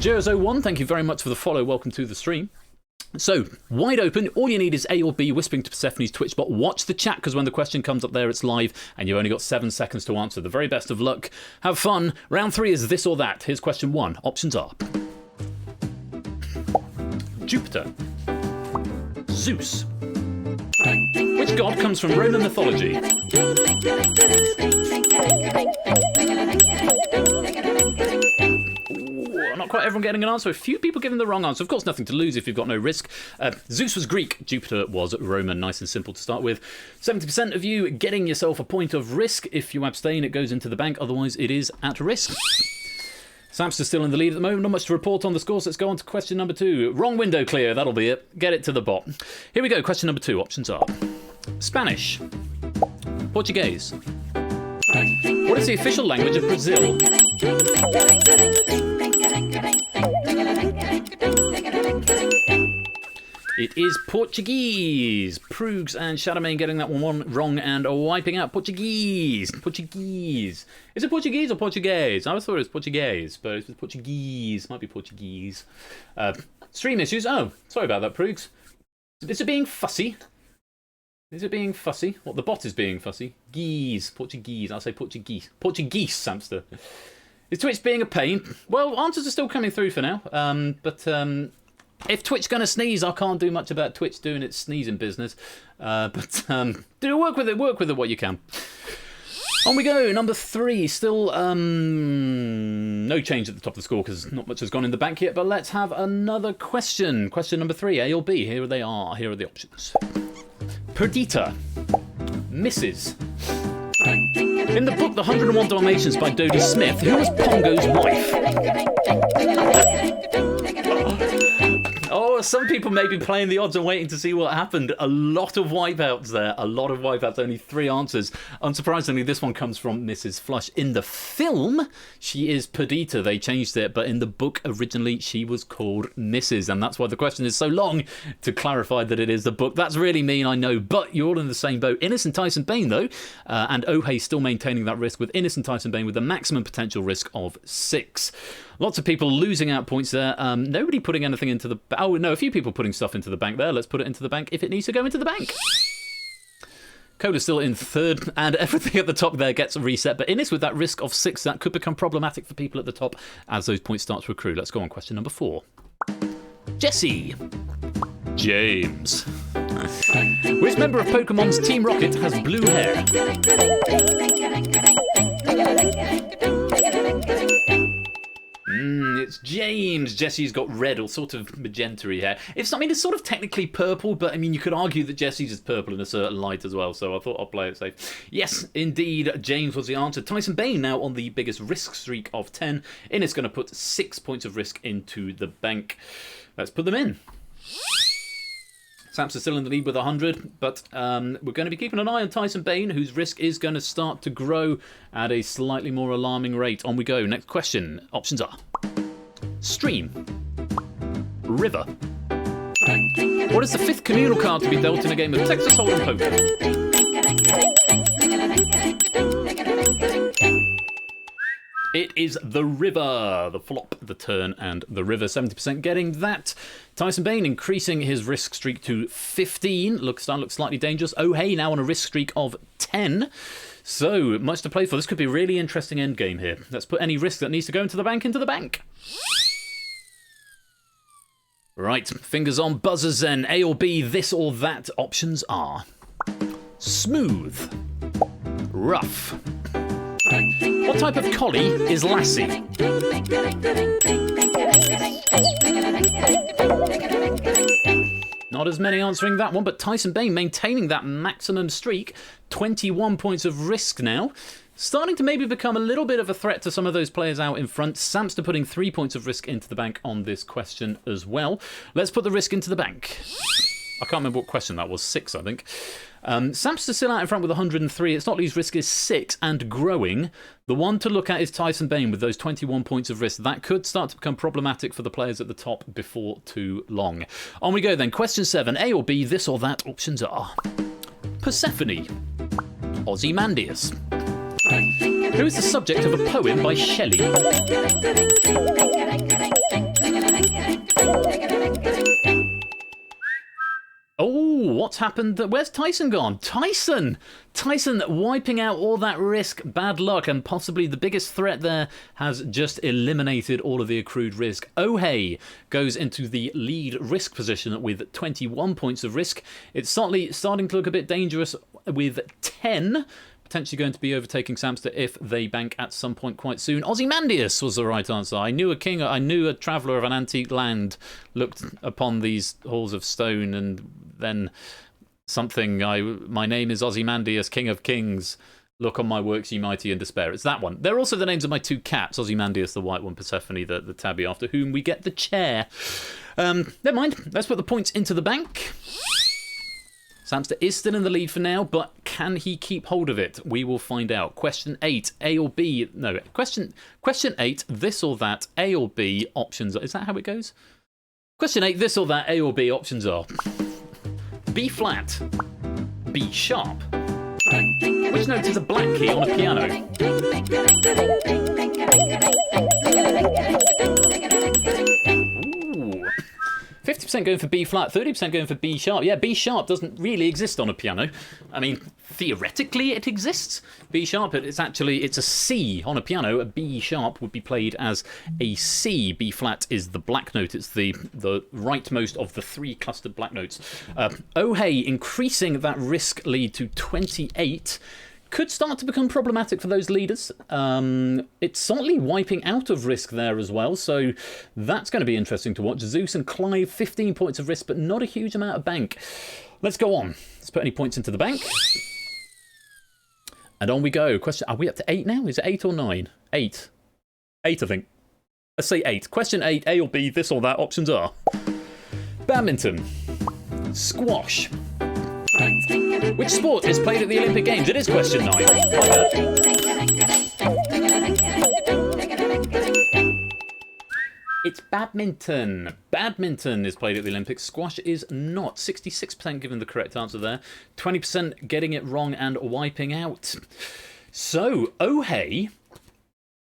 Jers01, thank you very much for the follow. Welcome to the stream. So, wide open, all you need is A or B, whispering to Persephone's Twitch bot. Watch the chat, because when the question comes up there, it's live, and you've only got 7 seconds to answer. The very best of luck. Have fun. Round 3 is this or that. Here's question 1. Options are Jupiter, Zeus. Which god comes from Roman mythology? Not quite everyone getting an answer. A few people giving the wrong answer. Of course, nothing to lose if you've got no risk. Zeus was Greek. Jupiter was Roman. Nice and simple to start with. 70% of you getting yourself a point of risk. If you abstain, it goes into the bank. Otherwise, it is at risk. Samster's still in the lead at the moment. Not much to report on the scores. Let's go on to question number 2. Wrong window clear. That'll be it. Get it to the bot. Here we go. Question number 2. Options are Spanish, Portuguese. What is the official language of Brazil? It is Portuguese. Proogs and Shadowmane getting that one wrong and wiping out Portuguese. Portuguese. Is it Portuguese or Portuguese? I always thought it was Portuguese, but it's Portuguese. Might be Portuguese. Stream issues. Oh, sorry about that, Proogs. Is it being fussy? Is it being fussy? What, the bot is being fussy? Geese. Portuguese. I'll say Portuguese. Portuguese, Samster. Is Twitch being a pain? Well, answers are still coming through for now. If Twitch gonna sneeze, I can't do much about Twitch doing its sneezing business. Do work with it what you can. On we go, number 3. Still no change at the top of the score because not much has gone in the bank yet, but let's have another question. Question number 3, A or B? Here they are. Here are the options. Perdita. Mrs. In the book The 101 Dalmatians by Dodie Smith, who was Pongo's wife? Oh, some people may be playing the odds and waiting to see what happened. A lot of wipeouts there. A lot of wipeouts. Only 3 answers. Unsurprisingly, this one comes from Mrs. Flush. In the film, she is Perdita. They changed it, but in the book originally, she was called Mrs. And that's why the question is so long to clarify that it is the book. That's really mean, I know, but you're all in the same boat. Innocent Tyson Bane, though, and Ohei still maintaining that risk with Innocent Tyson Bane with a maximum potential risk of 6. Lots of people losing out points there. Nobody putting anything into the... Oh, no, a few people putting stuff into the bank there. Let's put it into the bank if it needs to go into the bank. Coda's still in 3rd, and everything at the top there gets reset. But Innis with that risk of 6, that could become problematic for people at the top as those points start to accrue. Let's go on question number 4. Jesse. James. Which member of Pokemon's Team Rocket has blue hair? It's James. Jesse's got red or sort of magenta-y hair. It's sort of technically purple, but I mean, you could argue that Jesse's is purple in a certain light as well, so I thought I'll play it safe. Yes, indeed, James was the answer. Tyson Bane now on the biggest risk streak of 10. Innis going to put 6 points of risk into the bank. Let's put them in. Sam's still in the lead with 100, but we're going to be keeping an eye on Tyson Bane, whose risk is going to start to grow at a slightly more alarming rate. On we go. Next question. Options are Stream, River. What is the 5th communal card to be dealt in a game of Texas Hold'em poker? It is the River. The flop, the turn, and the River. 70% getting that. Tyson Bane increasing his risk streak to 15. Looks slightly dangerous. Ohei now on a risk streak of 10. So, much to play for. This could be a really interesting endgame here. Let's put any risk that needs to go into the bank. Right, fingers on buzzers then. A or B, this or that. Options are smooth, rough. What type of collie is Lassie? Not as many answering that one, but Tyson Bane maintaining that maximum streak. 21 points of risk now. Starting to maybe become a little bit of a threat to some of those players out in front. Samster putting 3 points of risk into the bank on this question as well. Let's put the risk into the bank. I can't remember what question that was. 6, I think. Samster still out in front with 103. It's not least risk is 6 and growing. The one to look at is Tyson Bane with those 21 points of risk. That could start to become problematic for the players at the top before too long. On we go then. Question 7. A or B, this or that. Options are Persephone, Ozymandias. Who is the subject of a poem by Shelley? Oh, what's happened? Where's Tyson gone? Tyson wiping out all that risk. Bad luck, and possibly the biggest threat there has just eliminated all of the accrued risk. Ohei goes into the lead risk position with 21 points of risk. It's starting to look a bit dangerous with 10. Potentially going to be overtaking Samster if they bank at some point quite soon. Ozymandias was the right answer. I knew a traveller of an antique land looked upon these halls of stone and then something. My name is Ozymandias, King of Kings. Look on my works, ye mighty, in despair. It's that one. They're also the names of my 2 cats, Ozymandias, the white one, Persephone, the tabby, after whom we get the chair. Never mind. Let's put the points into the bank. Samster is still in the lead for now, but can he keep hold of it? We will find out. Question 8, A or B? No, question 8, this or that, A or B? Options. Is that how it goes? Question 8, this or that, A or B, options are B flat, B sharp. Which note is a black key on a piano? Ooh. 50% going for B flat, 30% going for B sharp. Yeah, B sharp doesn't really exist on a piano. I mean, theoretically it exists. B sharp, it's a C on a piano. A B sharp would be played as a C. B flat is the black note. It's the rightmost of the 3 clustered black notes. Oh hey, increasing that risk lead to 28. Could start to become problematic for those leaders. It's certainly wiping out of risk there as well, so that's going to be interesting to watch. Zeus and Clive, 15 points of risk, but not a huge amount of bank. Let's go on. Let's put any points into the bank. And on we go. Question, are we up to 8 now? Is it 8 or 9? 8. 8, I think. Let's say 8. Question 8, A or B, this or that. Options are badminton, squash. Which sport is played at the Olympic Games? It is question 9. It's badminton. Badminton is played at the Olympics. Squash is not. 66% given the correct answer there. 20% getting it wrong and wiping out. So, Oh hey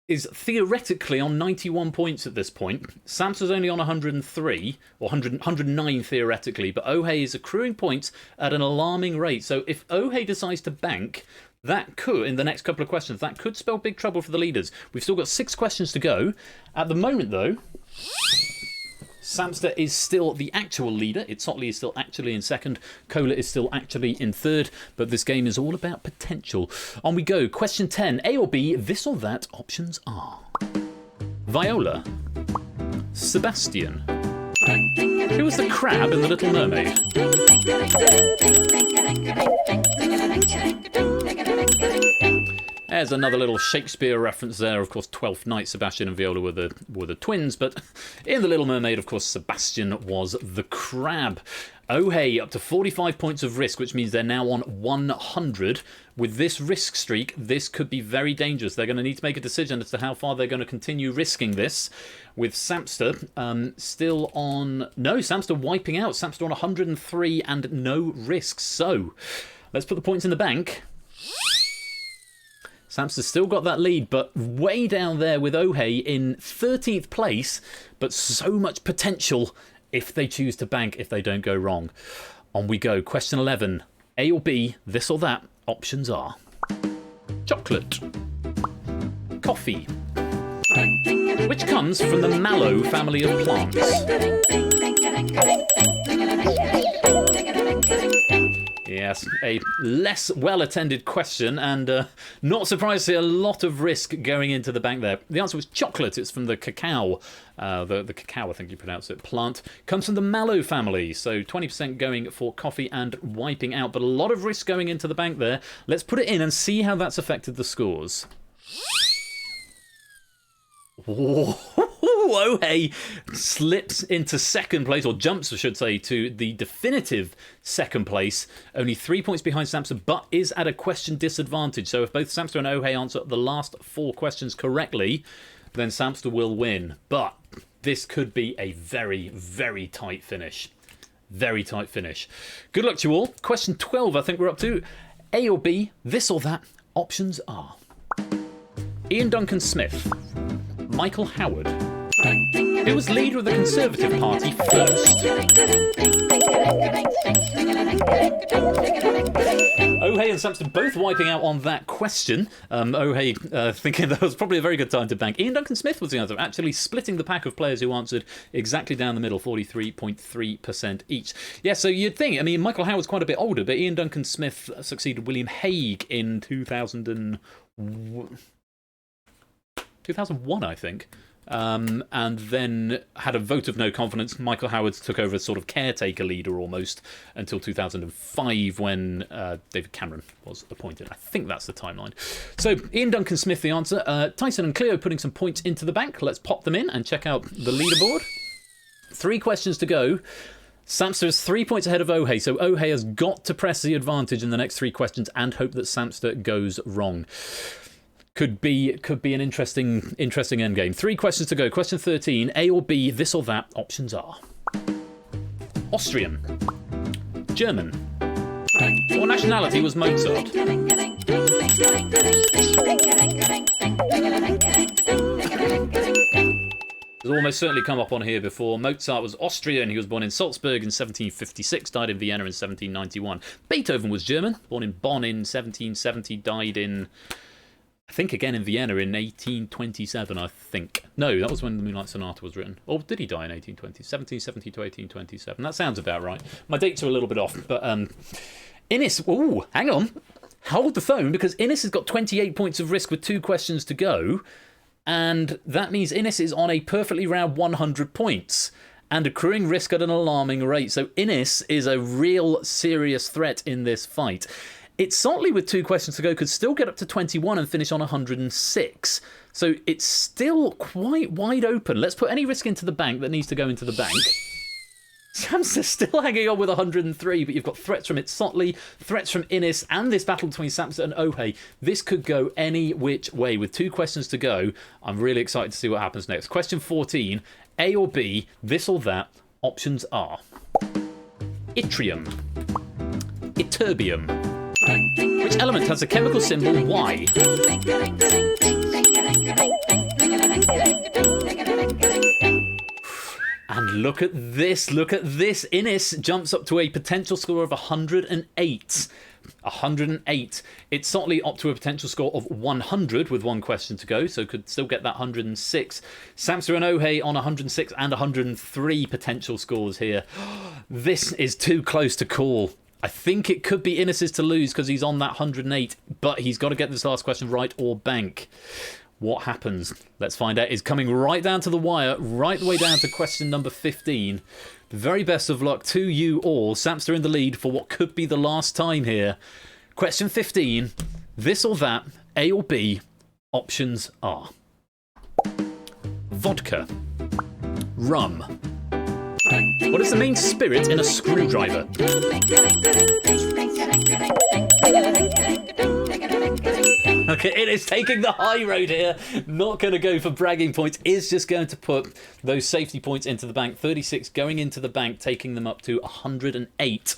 is theoretically on 91 points at this point. Samsa's only on 103, or 109 theoretically, but Oh hey is accruing points at an alarming rate. So if Oh hey decides to bank, that could, in the next couple of questions, that could spell big trouble for the leaders. We've still got 6 questions to go. At the moment, though, Samster is still the actual leader. Itsotley is still actually in second. Kola is still actually in third. But this game is all about potential. On we go. Question 10. A or B, this or that. Options are Viola, Sebastian. Who was the crab in The Little Mermaid? There's another little Shakespeare reference there. Of course, Twelfth Night, Sebastian and Viola were the twins, but in The Little Mermaid, of course, Sebastian was the crab. Oh hey, up to 45 points of risk, which means they're now on 100. With this risk streak, this could be very dangerous. They're going to need to make a decision as to how far they're going to continue risking this. With Samster still on... No, Samster wiping out. Samster on 103 and no risks. So, let's put the points in the bank. Samster's still got that lead, but way down there with Oh hey in 13th place, but so much potential if they choose to bank, if they don't go wrong. On we go. Question 11. A or B, this or that. Options are chocolate, coffee, which comes from the mallow family of plants. Yes, a less well-attended question, and not surprisingly, a lot of risk going into the bank there. The answer was chocolate. It's from the cacao, the cacao, I think you pronounce it, plant. Comes from the mallow family, so 20% going for coffee and wiping out, but a lot of risk going into the bank there. Let's put it in and see how that's affected the scores. Oh hey slips into second place, or jumps I should say, to the definitive second place, only 3 points behind Samster, but is at a question disadvantage. So if both Samster and Oh hey answer the last 4 questions correctly, then Samster will win. But this could be a very, very tight finish. Very tight finish. Good luck to you all. Question 12 I think we're up to. A or B, this or that. Options are Ian Duncan Smith, Michael Howard. Who was leader of the Conservative Party first? Oh hey and Samson both wiping out on that question. Oh hey thinking that was probably a very good time to bank. Ian Duncan Smith was the answer, actually splitting the pack of players who answered exactly down the middle, 43.3% each. Yeah, so you'd think, I mean, Michael Howard's quite a bit older, but Ian Duncan Smith succeeded William Hague in 2001, I think. And then had a vote of no confidence. Michael Howard took over as sort of caretaker leader almost until 2005 when David Cameron was appointed. I think that's the timeline. So Ian Duncan Smith the answer. Tyson and Cleo putting some points into the bank. Let's pop them in and check out the leaderboard. 3 questions to go. Samster is 3 points ahead of Oh hey, so Oh hey has got to press the advantage in the next 3 questions and hope that Samster goes wrong. Could be an interesting endgame. 3 questions to go. Question 13. A or B, this or that. Options are Austrian. German. What nationality was Mozart? Has almost certainly come up on here before. Mozart was Austrian. He was born in Salzburg in 1756, died in Vienna in 1791. Beethoven was German, born in Bonn in 1770, died in, I think, again in Vienna in 1827, I think. No, that was when the Moonlight Sonata was written. Or did he die in 1820? 1770 to 1827. That sounds about right. My dates are a little bit off, but Innes, ooh, hang on. Hold the phone, because Innes has got 28 points of risk with 2 questions to go. And that means Innes is on a perfectly round 100 points and accruing risk at an alarming rate. So Innes is a real serious threat in this fight. Itzotli, with 2 questions to go, could still get up to 21 and finish on 106. So it's still quite wide open. Let's put any risk into the bank that needs to go into the bank. Samster's still hanging on with 103, but you've got threats from Itzotli, threats from Innes, and this battle between Samster and Ohe. This could go any which way. With 2 questions to go, I'm really excited to see what happens next. Question 14, A or B, this or that. Options are yttrium, ytterbium. Which element has a chemical symbol Y? And look at this, Innes jumps up to a potential score of 108. 108. Itzotli up to a potential score of 100 with 1 question to go, so could still get that 106. Samster and Ohe on 106 and 103 potential scores here. This is too close to call. I think it could be Innes's to lose because he's on that 108, but he's got to get this last question right or bank. What happens? Let's find out. It's coming right down to the wire, right the way down to question number 15. The very best of luck to you all. Samster in the lead for what could be the last time here. Question 15. This or that, A or B. Options are vodka, rum. What is the main spirit in a screwdriver? Okay, it is taking the high road here. Not going to go for bragging points. Is just going to put those safety points into the bank. 36 going into the bank, taking them up to 108.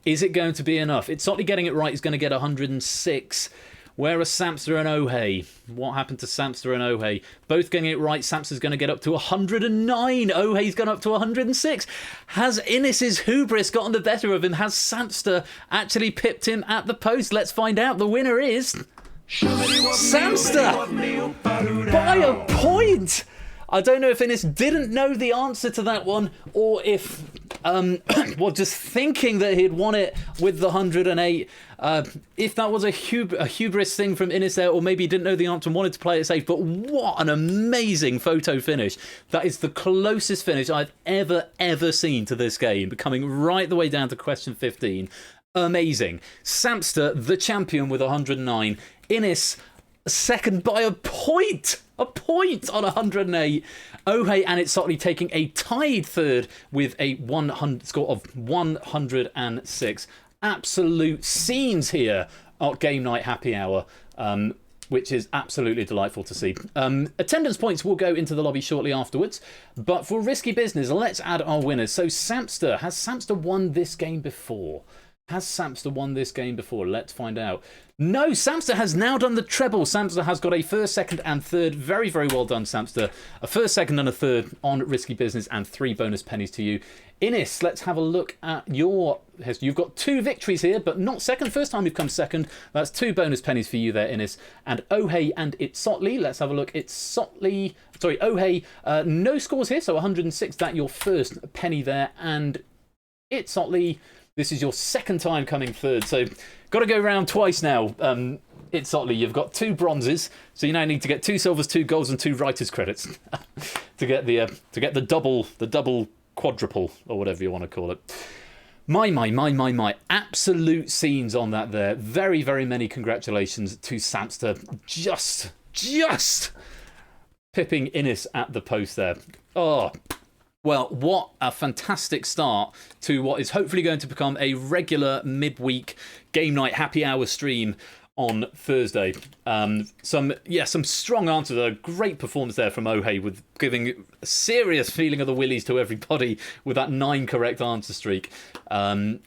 Is it going to be enough? Itzotli getting it right is going to get 106. Where are Samster and Ohe? What happened to Samster and Ohe? Both getting it right. Samster's going to get up to 109. Ohe's gone up to 106. Has Innes's hubris gotten the better of him? Has Samster actually pipped him at the post? Let's find out. The winner is Samster by a point. I don't know if Innes didn't know the answer to that one, or if well, just thinking that he'd won it with the 108. If that was a hubris thing from Innes there, or maybe he didn't know the answer and wanted to play it safe. But what an amazing photo finish. That is the closest finish I've ever seen to this game, coming right the way down to question 15. Amazing. Samster, the champion, with 109. Innes, second by a point. A point on 108. Ohe and Itzotli taking a tied third with a 100 score of 106. Absolute scenes here at Game Night Happy Hour, which is absolutely delightful to see. Attendance points will go into the lobby shortly afterwards, but for risky business, let's add our winners. So Samster, has Samster won this game before? Has Samster won this game before? Let's find out. No, Samster has now done the treble. Samster has got a first, second, and third. Very, very well done, Samster. A first, second, and a third on Risky Business, and 3 bonus pennies to you. Innes, let's have a look at your history. You've got 2 victories here, but not second. First time you've come second. That's 2 bonus pennies for you there, Innes. And Ohe and Itzotli. Let's have a look. Itzotli, sorry, Ohe, no scores here, so 106. That your first penny there. And Itzotli, this is your second time coming third, so got to go round twice now. Itzotli, you've got 2 bronzes, so you now need to get 2 silvers, 2 golds, and 2 writers' credits to get the double quadruple, or whatever you want to call it. My absolute scenes on that there. Very, very many congratulations to Samster. Just pipping Innes at the post there. Oh. Well, what a fantastic start to what is hopefully going to become a regular midweek Game Night Happy Hour stream on Thursday. Some strong answers. A great performance there from Ohei, with giving a serious feeling of the willies to everybody with that 9 correct answer streak. And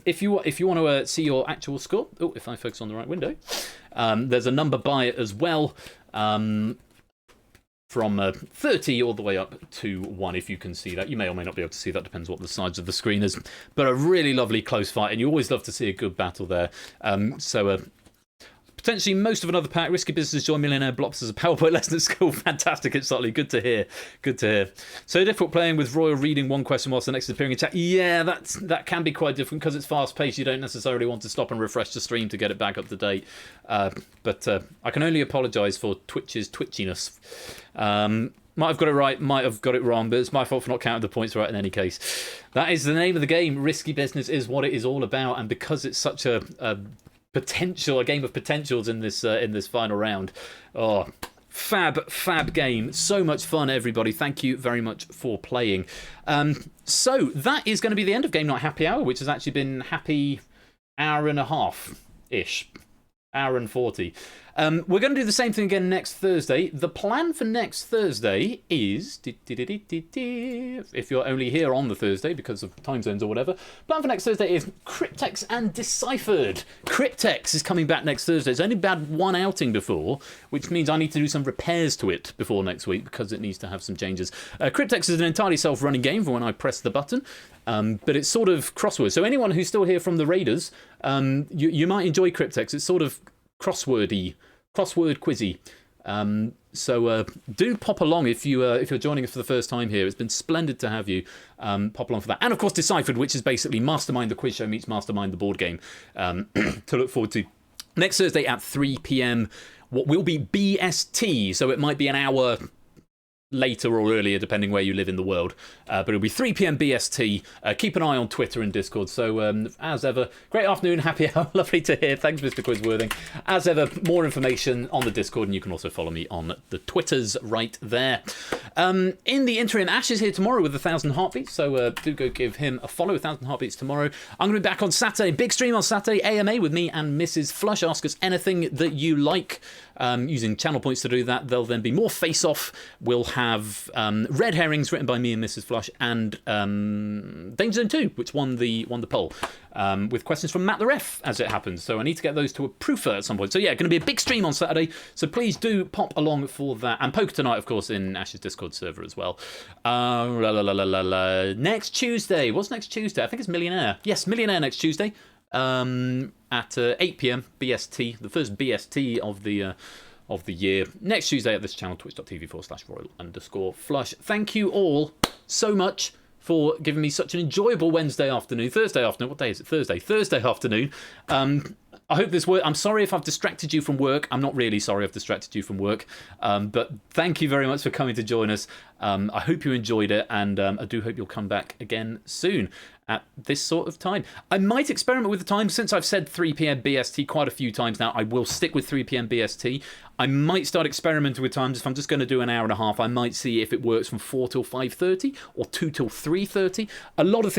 if you want to see your actual score, if I focus on the right window, there's a number by it as well. From 30 all the way up to 1, if you can see that. You may or may not be able to see that, depends what the size of the screen is. But a really lovely close fight, and you always love to see a good battle there. Potentially most of another pack. Risky Business, Joy Millionaire, Blops as a PowerPoint lesson at school. Fantastic, it's Sotley. Good to hear. Good to hear. So difficult playing with Royal reading one question whilst the next is appearing in chat. Yeah, that can be quite different because it's fast paced. You don't necessarily want to stop and refresh the stream to get it back up to date. But I can only apologise for Twitch's twitchiness. Might have got it right, might have got it wrong, but it's my fault for not counting the points right in any case. That is the name of the game. Risky Business is what it is all about, and because it's such a game of potentials in this final round. Oh, fab game. So much fun, everybody. Thank you very much for playing. So that is going to be the end of Game Night Happy Hour, which has actually been happy hour and a half-ish. Hour and 40. We're going to do the same thing again next Thursday. The plan for next Thursday is, if you're only here on the Thursday because of time zones or whatever, plan for next Thursday is Cryptex and Deciphered. Cryptex is coming back next Thursday. It's only had one outing before, which means I need to do some repairs to it before next week because it needs to have some changes. Cryptex is an entirely self-running game for when I press the button, but it's sort of crossword. So anyone who's still here from the Raiders, you might enjoy Cryptex. It's sort of crossword quizzy. So do pop along if you're joining us for the first time here. It's been splendid to have you. Pop along for that. And of course Deciphered, which is basically Mastermind the quiz show meets Mastermind the board game, to look forward to next Thursday at 3 p.m. what will be BST, so it might be an hour later or earlier, depending where you live in the world. But it'll be 3 p.m. BST. Keep an eye on Twitter and Discord. So, as ever, great afternoon, happy hour. Lovely to hear. Thanks, Mr. Quizworthing. As ever, more information on the Discord, and you can also follow me on the Twitters right there. In the interim, Ash is here tomorrow with 1,000 Heartbeats, so do go give him a follow. 1,000 Heartbeats tomorrow. I'm going to be back on Saturday. Big stream on Saturday, AMA with me and Mrs. Flush. Ask us anything that you like. Using channel points to do that. There'll then be more Face Off. We'll have Red Herrings written by me and Mrs. Flush, and Danger Zone 2, which won the poll, with questions from Matt the Ref as it happens. So I need to get those to a proofer at some point. So yeah, going to be a big stream on Saturday. So please do pop along for that. And Poker tonight, of course, in Ash's Discord server as well. Next Tuesday. What's next Tuesday? I think it's Millionaire. Yes, Millionaire next Tuesday. At 8 p.m. BST, the first BST of the year. Next Tuesday at this channel, twitch.tv/royal_flush. Thank you all so much for giving me such an enjoyable Thursday afternoon. What day is it? Thursday afternoon. I hope this worked. I'm sorry if I've distracted you from work. I'm not really sorry I've distracted you from work. But thank you very much for coming to join us. I hope you enjoyed it, and I do hope you'll come back again soon at this sort of time. I might experiment with the time. Since I've said 3 p.m. BST quite a few times now, I will stick with 3 p.m. BST. I might start experimenting with times. If I'm just going to do an hour and a half, I might see if it works from 4 till 5:30 or 2 till 3:30. A lot of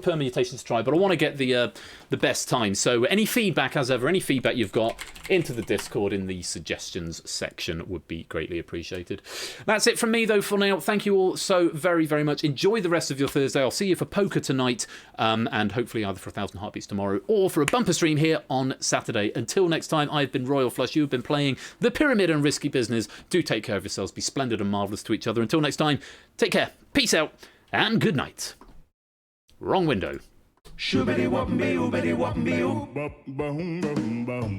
permutations to try, but I want to get the best time. So any feedback, as ever, any feedback you've got into the Discord in the suggestions section would be greatly appreciated. That's it from me, though, for now. Thank you all so very, very much. Enjoy the rest of your Thursday. I'll see you for poker tonight, and hopefully either for 1,000 Heartbeats tomorrow or for a bumper stream here on Saturday. Until next time, I've been Royal Flush. You've been playing The Pyramid and Risky Business. Do take care of yourselves. Be splendid and marvellous to each other. Until next time, take care. Peace out and good night. Wrong window. Shoobity whoopity whoopity whoopity whoop.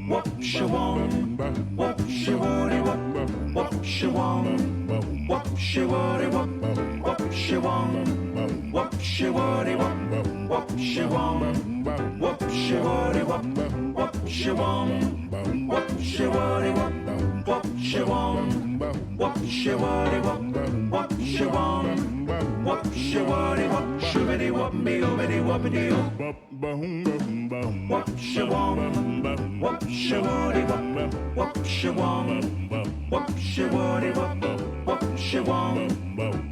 Whoop shawong. Whoop shawody whoop. Whoop shawong. Whoop shawody whoop. Whoop shawong. Whoop shawody whoop. Whoop shawong. Whoop shawody whoop. Whoop shawong. Whoop shawody whoop. Whoop shawong. Whoop shawody whoop. Whoop shawong. Whoop shawody whoop. Shoobity whoopity whoopity whoopity whoop. Whoop shawong. Whoop shawody whoop. Whoop shawong. Whoop shawody whoop. Whoop shawong.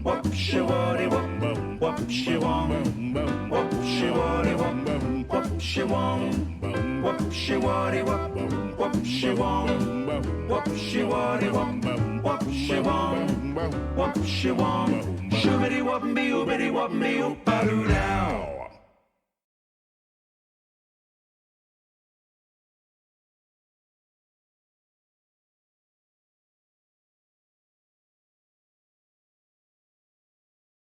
Whoop shawody whoop. Whoop shawong. Whoop shawody whoop. Whoop shawong. whoop she waddy whoop, whoop she wong, whoop she waddy whoop, whoop she wong, whoop she wong, shoobity whoop me oobity whoop me oop a doo now.